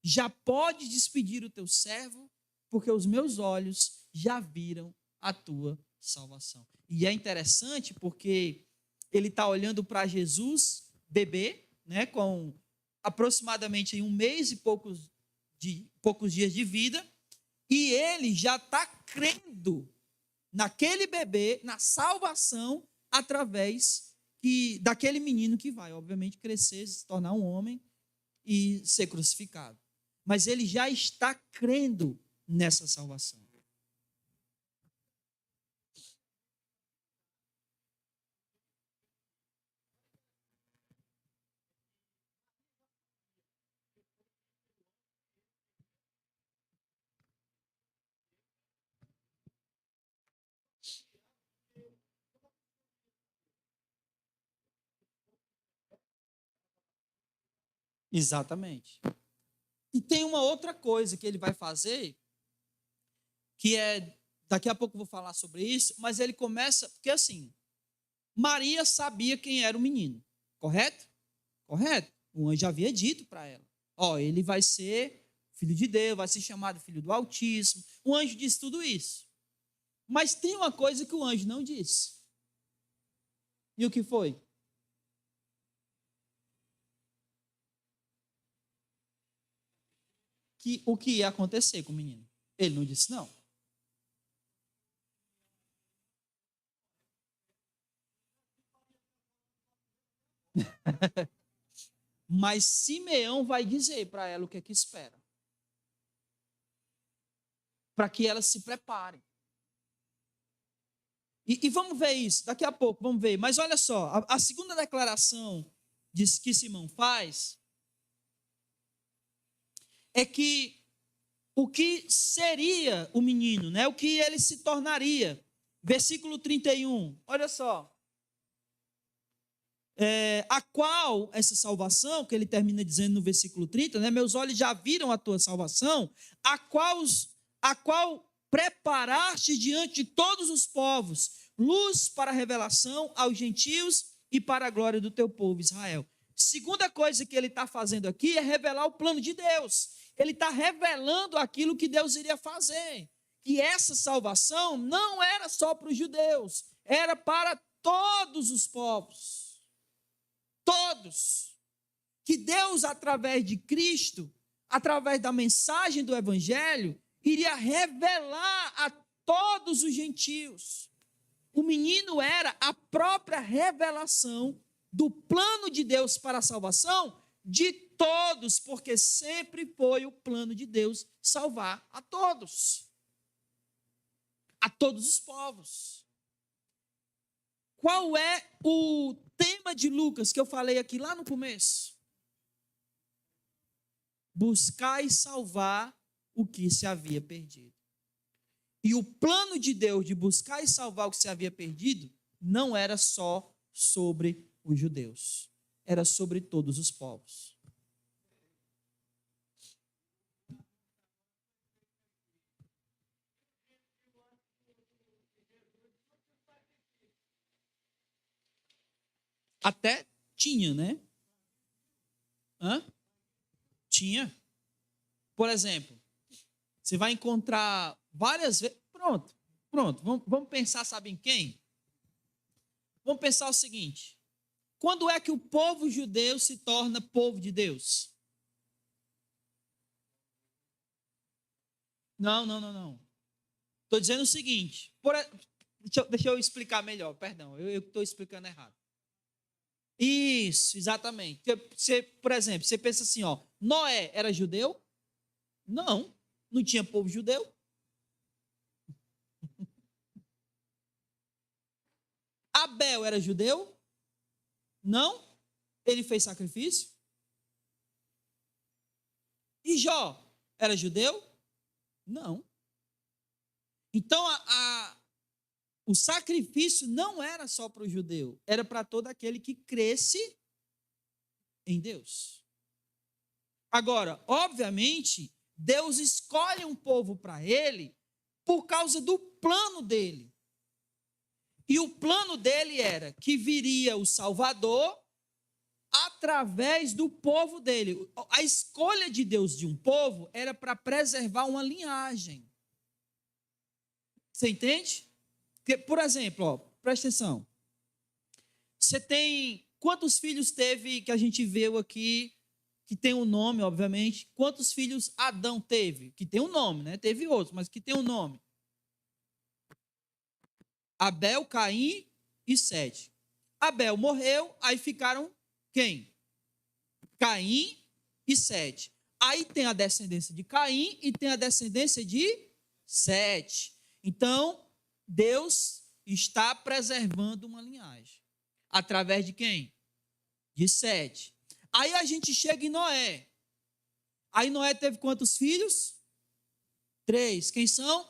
Já pode despedir o teu servo, porque os meus olhos já viram a tua salvação. E é interessante porque ele está olhando para Jesus, bebê, né, com aproximadamente 1 mês e poucos dias de vida, e ele já está crendo naquele bebê, na salvação, através daquele menino que vai, obviamente, crescer, se tornar um homem e ser crucificado. Mas ele já está crendo nessa salvação. Exatamente. E tem uma outra coisa que ele vai fazer, que é, daqui a pouco eu vou falar sobre isso, mas ele começa, porque assim, Maria sabia quem era o menino, correto? Correto. O anjo havia dito para ela, ele vai ser filho de Deus, vai ser chamado filho do Altíssimo. O anjo disse tudo isso. Mas tem uma coisa que o anjo não disse. E o que foi? O que ia acontecer com o menino. Ele não disse não. Mas Simeão vai dizer para ela o que é que espera. Para que ela se prepare. E vamos ver isso, daqui a pouco, vamos ver. Mas olha só, a segunda declaração que Simão faz é que o que seria o menino, né? O que ele se tornaria. Versículo 31, olha só. A qual essa salvação, que ele termina dizendo no versículo 30, né? Meus olhos já viram a tua salvação, a qual preparaste diante de todos os povos, luz para a revelação aos gentios e para a glória do teu povo Israel. Segunda coisa que ele está fazendo aqui é revelar o plano de Deus. Ele está revelando aquilo que Deus iria fazer. Que essa salvação não era só para os judeus, era para todos os povos. Todos. Que Deus, através de Cristo, através da mensagem do Evangelho, iria revelar a todos os gentios. O menino era a própria revelação do plano de Deus para a salvação de todos, porque sempre foi o plano de Deus salvar a todos os povos. Qual é o tema de Lucas que eu falei aqui lá no começo? Buscar e salvar o que se havia perdido. E o plano de Deus de buscar e salvar o que se havia perdido não era só sobre os judeus, era sobre todos os povos. Até tinha, né? Tinha. Por exemplo, você vai encontrar várias vezes. Pronto. Vamos pensar, sabe em quem? Vamos pensar o seguinte: quando é que o povo judeu se torna povo de Deus? Não. Estou dizendo o seguinte: deixa eu explicar melhor, perdão, eu estou explicando errado. Isso, exatamente. Você, por exemplo, você pensa assim, ó, Noé era judeu? Não, não tinha povo judeu. Abel era judeu? Não, ele fez sacrifício. E Jó era judeu? Não. Então, o sacrifício não era só para o judeu, era para todo aquele que cresce em Deus. Agora, obviamente, Deus escolhe um povo para ele por causa do plano dele. E o plano dele era que viria o Salvador através do povo dele. A escolha de Deus de um povo era para preservar uma linhagem. Você entende? Porque, por exemplo, ó, presta atenção. Você tem quantos filhos teve que a gente viu aqui, que tem um nome, obviamente? Quantos filhos Adão teve? Que tem um nome, né? Teve outros, mas que tem um nome. Abel, Caim e Sete. Abel morreu, aí ficaram quem? Caim e Sete. Aí tem a descendência de Caim e tem a descendência de Sete. Então, Deus está preservando uma linhagem. Através de quem? De Sete. Aí a gente chega em Noé. Aí Noé teve quantos filhos? 3. Quem são?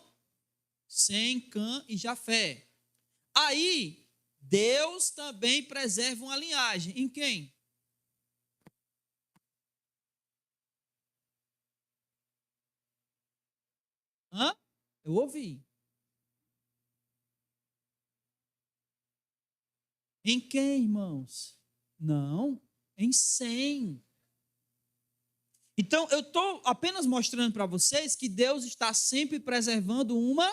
Sem, Cã e Jafé. Aí, Deus também preserva uma linhagem. Em quem? Hã? Eu ouvi. Em quem, irmãos? Não, em Sem. Então, eu estou apenas mostrando para vocês que Deus está sempre preservando uma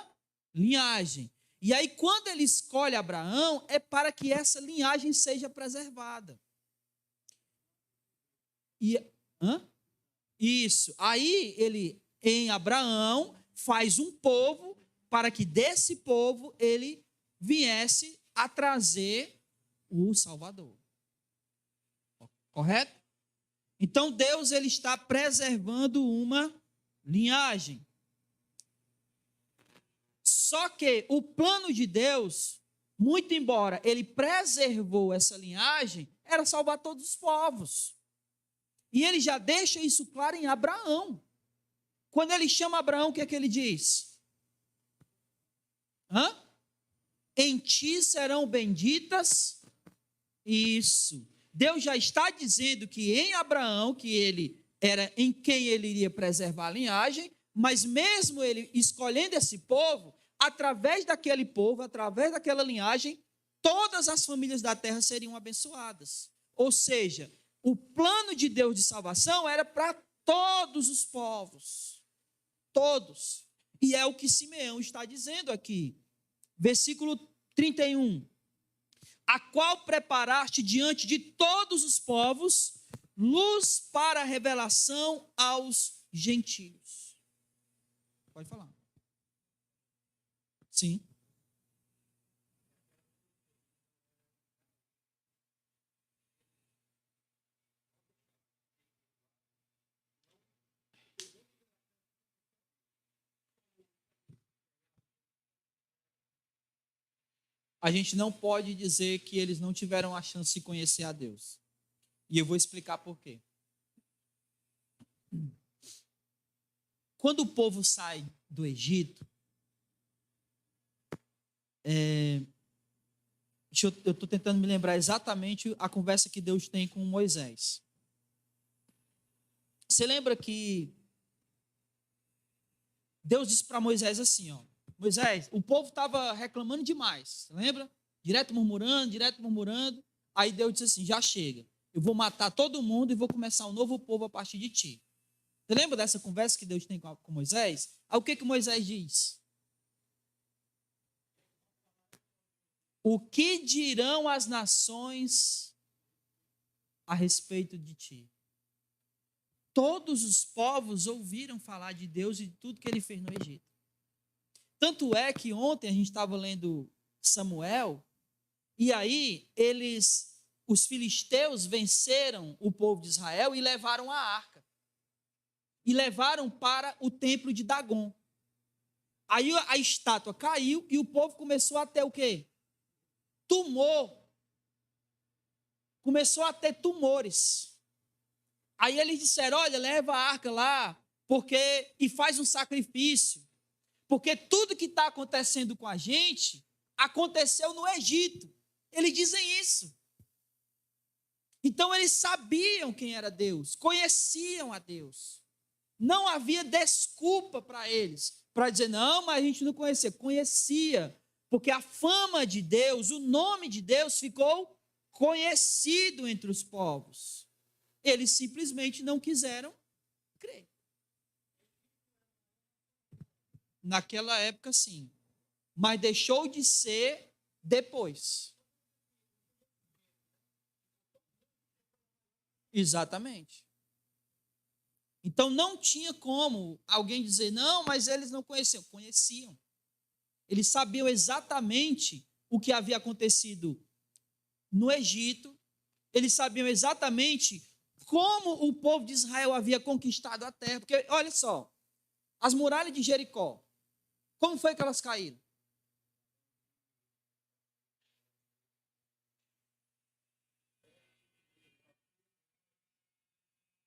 linhagem. E aí, quando ele escolhe Abraão, é para que essa linhagem seja preservada. E, hã? Isso. Aí, ele, em Abraão, faz um povo para que desse povo ele viesse a trazer o Salvador. Correto? Então, Deus ele está preservando uma linhagem. Só que o plano de Deus, muito embora ele preservou essa linhagem, era salvar todos os povos. E ele já deixa isso claro em Abraão. Quando ele chama Abraão, o que é que ele diz? Hã? Em ti serão benditas. Isso. Deus já está dizendo que em Abraão, que ele era em quem ele iria preservar a linhagem, mas mesmo ele escolhendo esse povo, através daquele povo, através daquela linhagem, todas as famílias da terra seriam abençoadas. Ou seja, o plano de Deus de salvação era para todos os povos. Todos. E é o que Simeão está dizendo aqui. Versículo 31. A qual preparaste diante de todos os povos, luz para a revelação aos gentios. Pode falar. Sim. A gente não pode dizer que eles não tiveram a chance de conhecer a Deus. E eu vou explicar por quê. Quando o povo sai do Egito, eu estou tentando me lembrar exatamente a conversa que Deus tem com Moisés. Você lembra que Deus disse para Moisés assim, ó, Moisés, o povo estava reclamando demais, lembra? Direto murmurando. Aí Deus disse assim, já chega, eu vou matar todo mundo e vou começar um novo povo a partir de ti. Você lembra dessa conversa que Deus tem com Moisés? Aí o que Moisés diz? O que dirão as nações a respeito de ti? Todos os povos ouviram falar de Deus e de tudo que ele fez no Egito. Tanto é que ontem a gente estava lendo Samuel, e aí eles os filisteus venceram o povo de Israel e levaram a arca. E levaram para o templo de Dagom. Aí a estátua caiu e o povo começou a ter o quê? Tumor. Começou a ter tumores. Aí eles disseram, olha, leva a arca lá, e faz um sacrifício. Porque tudo que está acontecendo com a gente, aconteceu no Egito. Eles dizem isso. Então eles sabiam quem era Deus, conheciam a Deus. Não havia desculpa para eles, para dizer, não, mas a gente não conhecia. Conhecia, porque a fama de Deus, o nome de Deus ficou conhecido entre os povos. Eles simplesmente não quiseram crer. Naquela época, sim. Mas deixou de ser depois. Exatamente. Então não tinha como alguém dizer, não, mas eles não conheciam. Conheciam. Eles sabiam exatamente o que havia acontecido no Egito. Eles sabiam exatamente como o povo de Israel havia conquistado a terra. Porque, olha só, as muralhas de Jericó, como foi que elas caíram?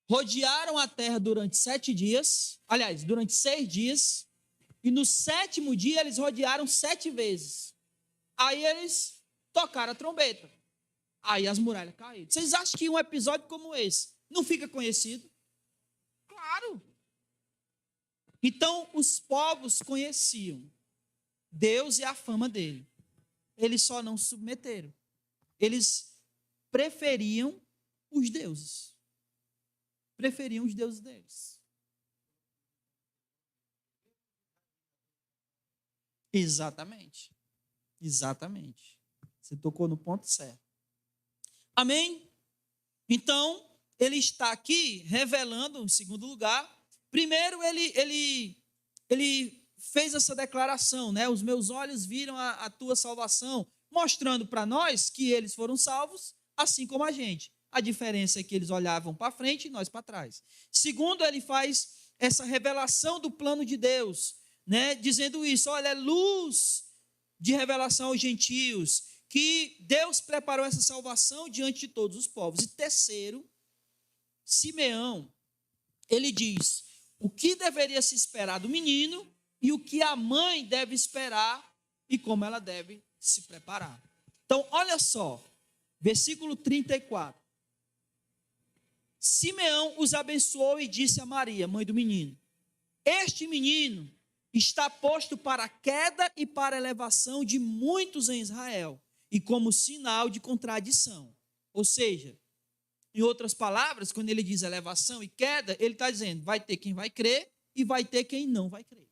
Rodearam a terra durante 7 dias, aliás, durante 6 dias, e no 7º dia eles rodearam 7 vezes. Aí eles tocaram a trombeta. Aí as muralhas caíram. Vocês acham que um episódio como esse não fica conhecido? Claro. Então os povos conheciam Deus e a fama dele. Eles só não se submeteram. Eles preferiam os deuses. Preferiam os deuses deles. Exatamente. Exatamente. Você tocou no ponto certo. Amém? Então, ele está aqui revelando, em segundo lugar, primeiro ele fez essa declaração, né? Os meus olhos viram a tua salvação, mostrando para nós que eles foram salvos, assim como a gente. A diferença é que eles olhavam para frente e nós para trás. Segundo, ele faz essa revelação do plano de Deus, né? Dizendo isso, olha, é luz de revelação aos gentios, que Deus preparou essa salvação diante de todos os povos. E terceiro, Simeão, ele diz o que deveria se esperar do menino e o que a mãe deve esperar e como ela deve se preparar. Então, olha só, versículo 34. Simeão os abençoou e disse a Maria, mãe do menino, este menino está posto para a queda e para a elevação de muitos em Israel, e como sinal de contradição. Ou seja, em outras palavras, quando ele diz elevação e queda, ele está dizendo, vai ter quem vai crer e vai ter quem não vai crer.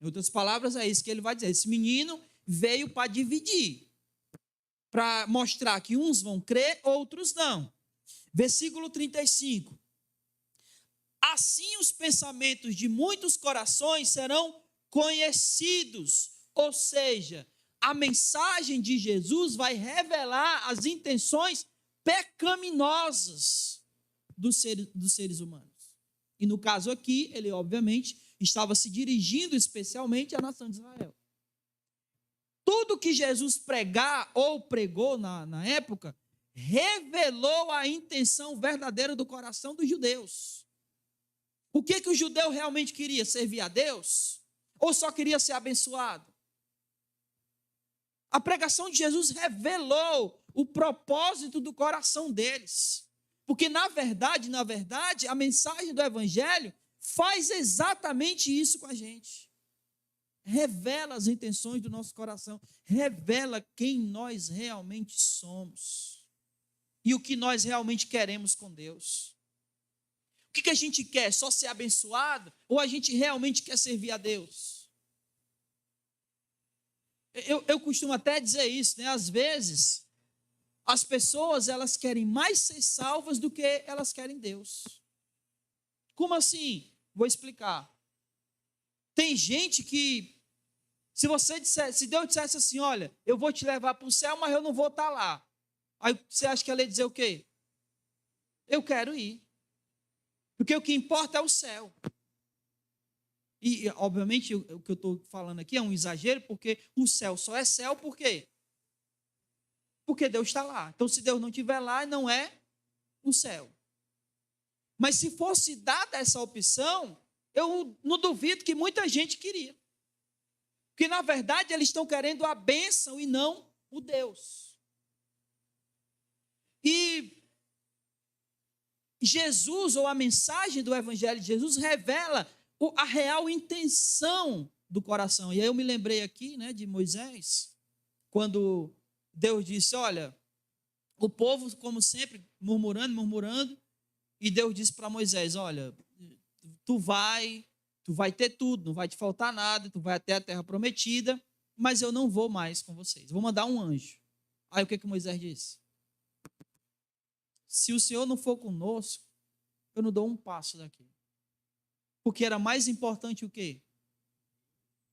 Em outras palavras, é isso que ele vai dizer. Esse menino veio para dividir, para mostrar que uns vão crer, outros não. Versículo 35. Assim os pensamentos de muitos corações serão conhecidos, ou seja, a mensagem de Jesus vai revelar as intenções pecaminosas dos seres humanos. E no caso aqui, ele obviamente estava se dirigindo especialmente à nação de Israel. Tudo que Jesus pregar ou pregou na época, revelou a intenção verdadeira do coração dos judeus. O que o judeu realmente queria? Servir a Deus? Ou só queria ser abençoado? A pregação de Jesus revelou o propósito do coração deles. Porque, na verdade, a mensagem do Evangelho faz exatamente isso com a gente. Revela as intenções do nosso coração, revela quem nós realmente somos e o que nós realmente queremos com Deus. O que a gente quer? Só ser abençoado? Ou a gente realmente quer servir a Deus? Eu costumo até dizer isso, né? Às vezes, as pessoas, elas querem mais ser salvas do que elas querem Deus. Como assim? Vou explicar. Tem gente que, se Deus dissesse assim, olha, eu vou te levar para o céu, mas eu não vou estar lá. Aí você acha que ela ia dizer o quê? Eu quero ir. Porque o que importa é o céu. E, obviamente, o que eu estou falando aqui é um exagero, porque o céu só é céu por quê? Porque Deus está lá. Então, se Deus não estiver lá, não é o céu. Mas se fosse dada essa opção, eu não duvido que muita gente queria. Porque, na verdade, eles estão querendo a bênção e não o Deus. E Jesus, ou a mensagem do Evangelho de Jesus, revela a real intenção do coração. E aí eu me lembrei aqui, né, de Moisés, quando Deus disse, olha, o povo, como sempre, murmurando, e Deus disse para Moisés, olha, tu vai ter tudo, não vai te faltar nada, tu vai até a terra prometida, mas eu não vou mais com vocês, vou mandar um anjo. Aí o que Moisés disse? Se o Senhor não for conosco, eu não dou um passo daqui. Porque era mais importante o quê?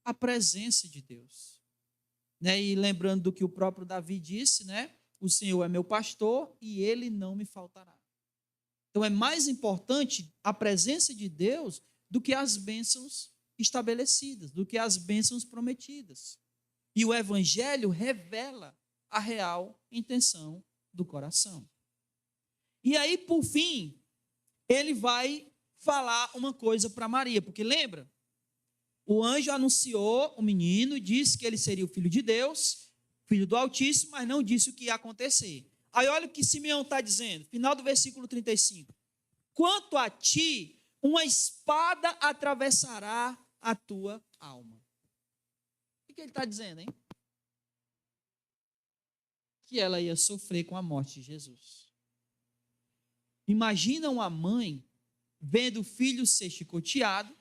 A presença de Deus. Né? E lembrando do que o próprio Davi disse, né? O Senhor é meu pastor e ele não me faltará. Então é mais importante a presença de Deus do que as bênçãos estabelecidas, do que as bênçãos prometidas. E o Evangelho revela a real intenção do coração. E aí, por fim, ele vai falar uma coisa para Maria, porque lembra? O anjo anunciou o menino, disse que ele seria o filho de Deus, filho do Altíssimo, mas não disse o que ia acontecer. Aí olha o que Simeão está dizendo, final do versículo 35. Quanto a ti, uma espada atravessará a tua alma. O que ele está dizendo, hein? Que ela ia sofrer com a morte de Jesus. Imagina uma mãe vendo o filho ser chicoteado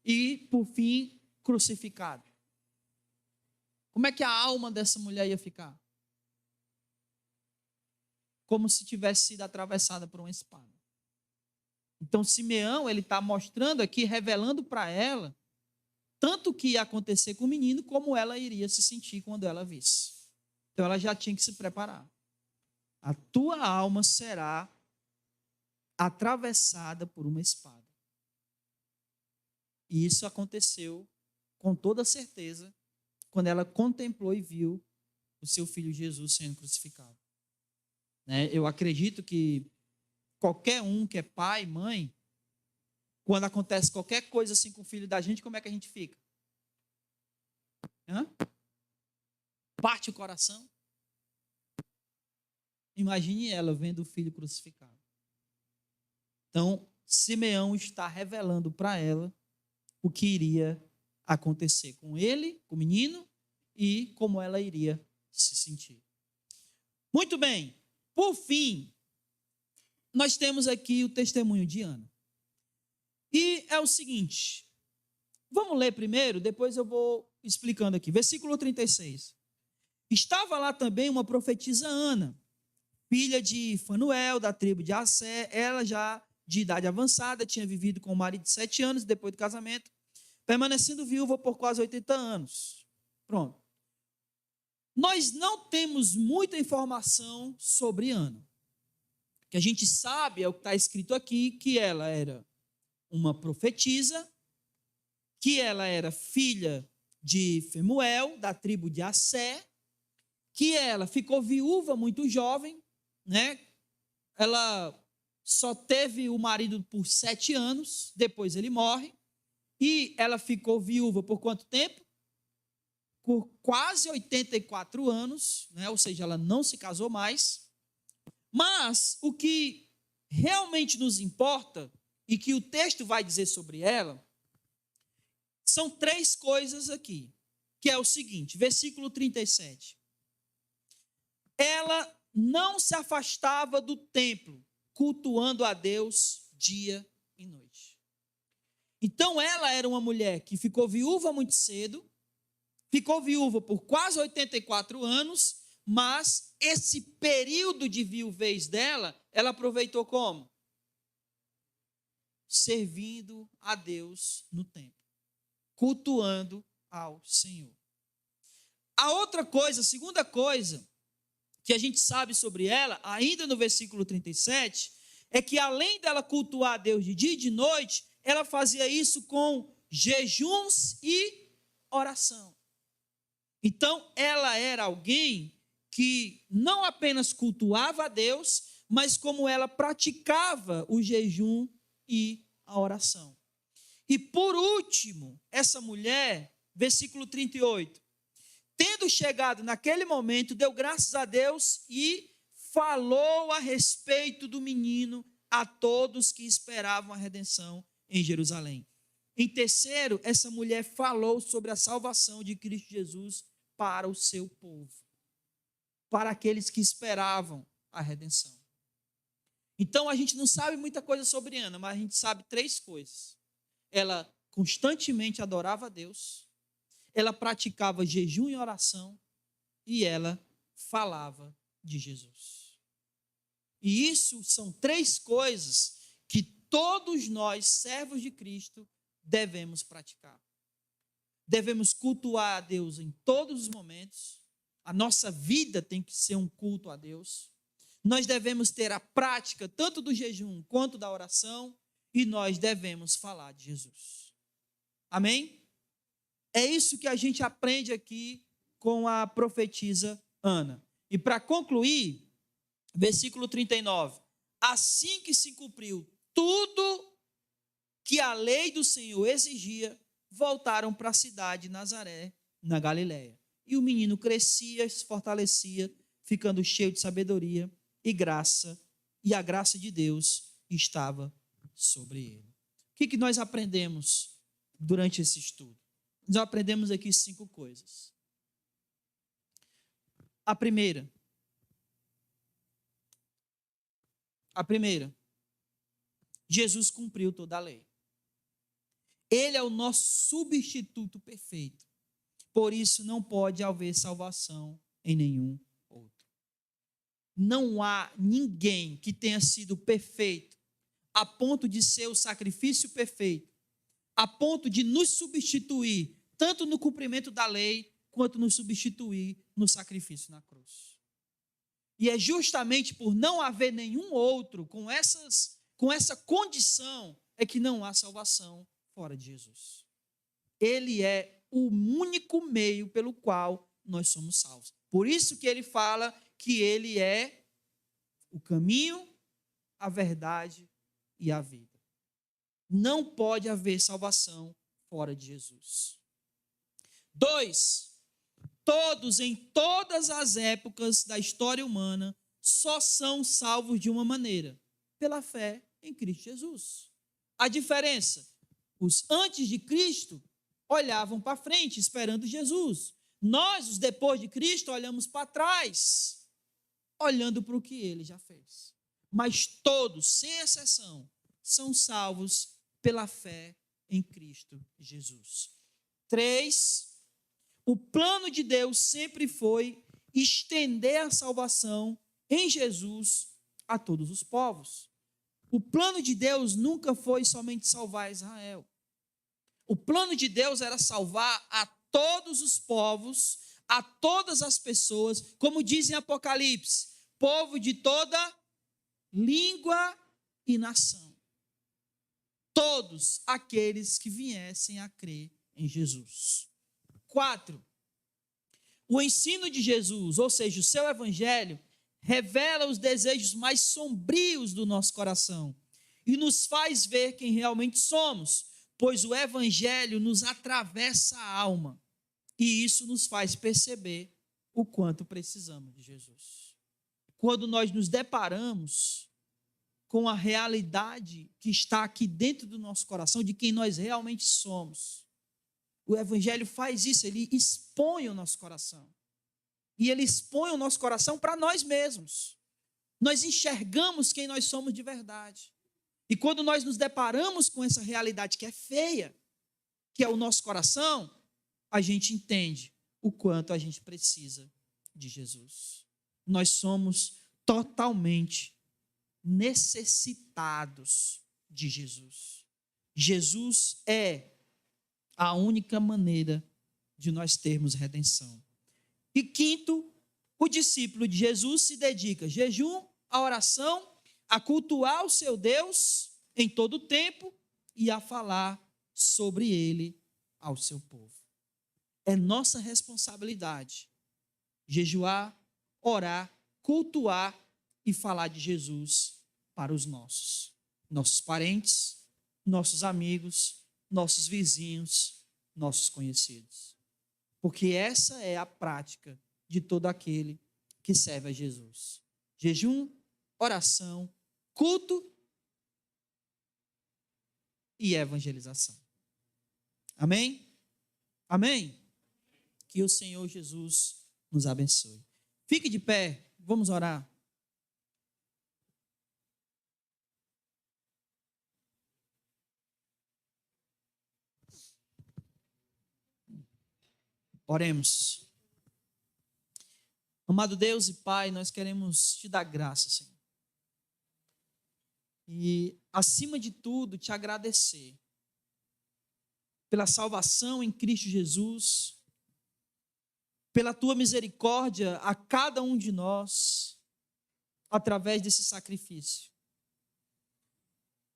e, por fim, crucificado. Como é que a alma dessa mulher ia ficar? Como se tivesse sido atravessada por uma espada. Então, Simeão, ele está mostrando aqui, revelando para ela, tanto o que ia acontecer com o menino, como ela iria se sentir quando ela visse. Então, ela já tinha que se preparar. A tua alma será atravessada por uma espada. E isso aconteceu com toda certeza quando ela contemplou e viu o seu filho Jesus sendo crucificado. Eu acredito que qualquer um que é pai, mãe, quando acontece qualquer coisa assim com o filho da gente, como é que a gente fica? Parte o coração? Imagine ela vendo o filho crucificado. Então, Simeão está revelando para ela o que iria acontecer com ele, com o menino, e como ela iria se sentir. Muito bem. Por fim, nós temos aqui o testemunho de Ana. E é o seguinte, vamos ler primeiro, depois eu vou explicando aqui. Versículo 36. Estava lá também uma profetisa Ana, filha de Fanuel, da tribo de Assé, ela já de idade avançada, tinha vivido com o marido de 7 anos, depois do casamento, permanecendo viúva por quase 80 anos. Pronto. Nós não temos muita informação sobre Ana. O que a gente sabe é o que está escrito aqui, que ela era uma profetisa, que ela era filha de Femuel, da tribo de Assé, que ela ficou viúva muito jovem, né? Ela só teve o marido por 7 anos, depois ele morre, e ela ficou viúva por quanto tempo? Por quase 84 anos, né? Ou seja, ela não se casou mais. Mas o que realmente nos importa, e que o texto vai dizer sobre ela, são 3 coisas aqui, que é o seguinte, versículo 37. Ela não se afastava do templo, cultuando a Deus dia e noite. Então ela era uma mulher que ficou viúva muito cedo, ficou viúva por quase 84 anos, mas esse período de viuvez dela, ela aproveitou como? Servindo a Deus no templo, cultuando ao Senhor. A outra coisa, a segunda coisa, que a gente sabe sobre ela, ainda no versículo 37, é que além dela cultuar a Deus de dia e de noite, ela fazia isso com jejuns e oração. Então, ela era alguém que não apenas cultuava a Deus, mas como ela praticava o jejum e a oração. E por último, essa mulher, versículo 38, tendo chegado naquele momento, deu graças a Deus e falou a respeito do menino a todos que esperavam a redenção em Jerusalém. Em terceiro, essa mulher falou sobre a salvação de Cristo Jesus para o seu povo, para aqueles que esperavam a redenção. Então, a gente não sabe muita coisa sobre Ana, mas a gente sabe 3 coisas. Ela constantemente adorava a Deus, ela praticava jejum e oração, e ela falava de Jesus. E isso são 3 coisas que todos nós, servos de Cristo, devemos praticar. Devemos cultuar a Deus em todos os momentos. A nossa vida tem que ser um culto a Deus. Nós devemos ter a prática tanto do jejum quanto da oração, e nós devemos falar de Jesus. Amém? É isso que a gente aprende aqui com a profetisa Ana. E para concluir, versículo 39. Assim que se cumpriu tudo que a lei do Senhor exigia, voltaram para a cidade de Nazaré, na Galiléia. E o menino crescia, se fortalecia, ficando cheio de sabedoria e graça, e a graça de Deus estava sobre ele. O que nós aprendemos durante esse estudo? Nós aprendemos aqui 5 coisas. A primeira, Jesus cumpriu toda a lei. Ele é o nosso substituto perfeito. Por isso não pode haver salvação em nenhum outro. Não há ninguém que tenha sido perfeito a ponto de ser o sacrifício perfeito, a ponto de nos substituir, tanto no cumprimento da lei, quanto nos substituir no sacrifício na cruz. E é justamente por não haver nenhum outro com essa condição, é que não há salvação fora de Jesus. Ele é o único meio pelo qual nós somos salvos. Por isso que ele fala que ele é o caminho, a verdade e a vida. Não pode haver salvação fora de Jesus. 2, todos em todas as épocas da história humana só são salvos de uma maneira, pela fé em Cristo Jesus. A diferença, os antes de Cristo olhavam para frente, esperando Jesus. Nós, os depois de Cristo, olhamos para trás, olhando para o que ele já fez. Mas todos, sem exceção, são salvos pela fé em Cristo Jesus. 3, o plano de Deus sempre foi estender a salvação em Jesus a todos os povos. O plano de Deus nunca foi somente salvar Israel. O plano de Deus era salvar a todos os povos, a todas as pessoas, como diz em Apocalipse, povo de toda língua e nação. Todos aqueles que viessem a crer em Jesus. 4, o ensino de Jesus, ou seja, o seu evangelho, revela os desejos mais sombrios do nosso coração e nos faz ver quem realmente somos, pois o evangelho nos atravessa a alma e isso nos faz perceber o quanto precisamos de Jesus. Quando nós nos deparamos com a realidade que está aqui dentro do nosso coração, de quem nós realmente somos, o evangelho faz isso, ele expõe o nosso coração. E ele expõe o nosso coração para nós mesmos. Nós enxergamos quem nós somos de verdade. E quando nós nos deparamos com essa realidade que é feia, que é o nosso coração, a gente entende o quanto a gente precisa de Jesus. Nós somos totalmente necessitados de Jesus. Jesus é a única maneira de nós termos redenção. E 5, o discípulo de Jesus se dedica a jejum, a oração, a cultuar o seu Deus em todo o tempo e a falar sobre ele ao seu povo. É nossa responsabilidade jejuar, orar, cultuar e falar de Jesus para os nossos parentes, nossos amigos, nossos vizinhos, nossos conhecidos. Porque essa é a prática de todo aquele que serve a Jesus. Jejum, oração, culto e evangelização. Amém? Amém? Que o Senhor Jesus nos abençoe. Fique de pé, vamos orar. Oremos. Amado Deus e Pai, nós queremos te dar graça, Senhor. E, acima de tudo, te agradecer pela salvação em Cristo Jesus, pela tua misericórdia a cada um de nós, através desse sacrifício,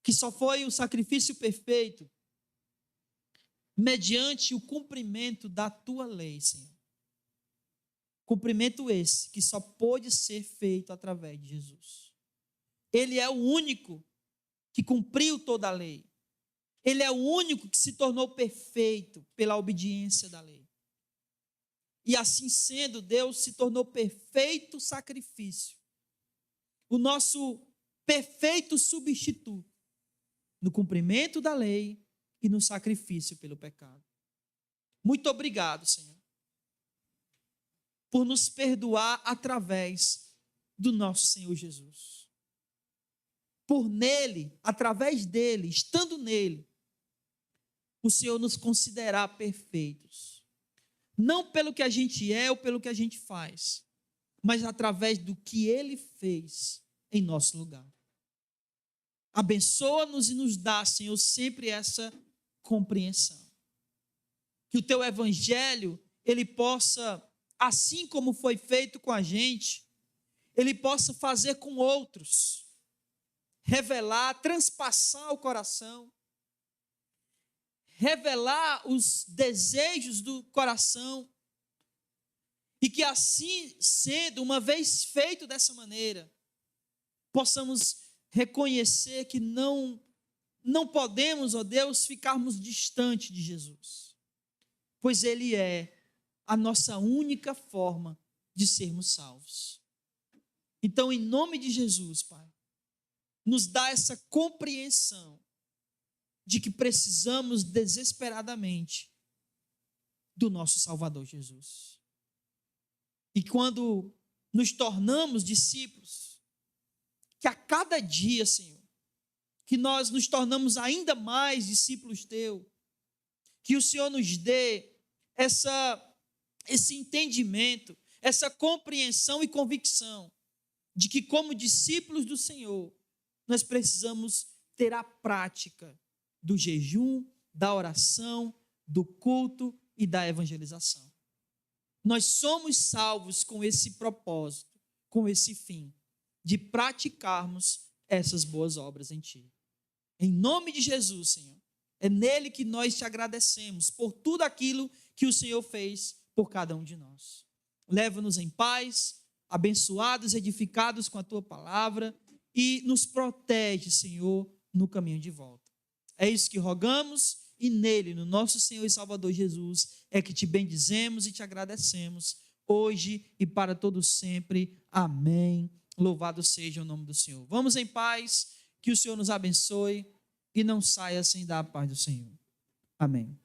que só foi o sacrifício perfeito, mediante o cumprimento da tua lei, Senhor. Cumprimento esse que só pôde ser feito através de Jesus. Ele é o único que cumpriu toda a lei. Ele é o único que se tornou perfeito pela obediência da lei. E assim sendo, Deus se tornou perfeito sacrifício. O nosso perfeito substituto no cumprimento da lei e no sacrifício pelo pecado. Muito obrigado, Senhor, por nos perdoar através do nosso Senhor Jesus. Por nele, através dele, estando nele, o Senhor nos considerar perfeitos. Não pelo que a gente é ou pelo que a gente faz, mas através do que ele fez em nosso lugar. Abençoa-nos e nos dá, Senhor, sempre essa compreensão. Que o teu evangelho, ele possa, assim como foi feito com a gente, ele possa fazer com outros, revelar, transpassar o coração, revelar os desejos do coração, e que assim sendo, uma vez feito dessa maneira, possamos reconhecer que não podemos, ó Deus, ficarmos distante de Jesus, pois ele é a nossa única forma de sermos salvos. Então, em nome de Jesus, Pai, nos dá essa compreensão de que precisamos desesperadamente do nosso Salvador Jesus. E quando nos tornamos discípulos, que a cada dia, Senhor, que nós nos tornamos ainda mais discípulos teus, que o Senhor nos dê esse entendimento, essa compreensão e convicção de que, como discípulos do Senhor, nós precisamos ter a prática do jejum, da oração, do culto e da evangelização. Nós somos salvos com esse propósito, com esse fim, de praticarmos essas boas obras em Ti. Em nome de Jesus, Senhor, é nele que nós te agradecemos por tudo aquilo que o Senhor fez por cada um de nós. Leva-nos em paz, abençoados, edificados com a Tua palavra e nos protege, Senhor, no caminho de volta. É isso que rogamos e nele, no nosso Senhor e Salvador Jesus, é que te bendizemos e te agradecemos hoje e para todo sempre. Amém. Louvado seja o nome do Senhor. Vamos em paz, que o Senhor nos abençoe e não saia sem dar a paz do Senhor. Amém.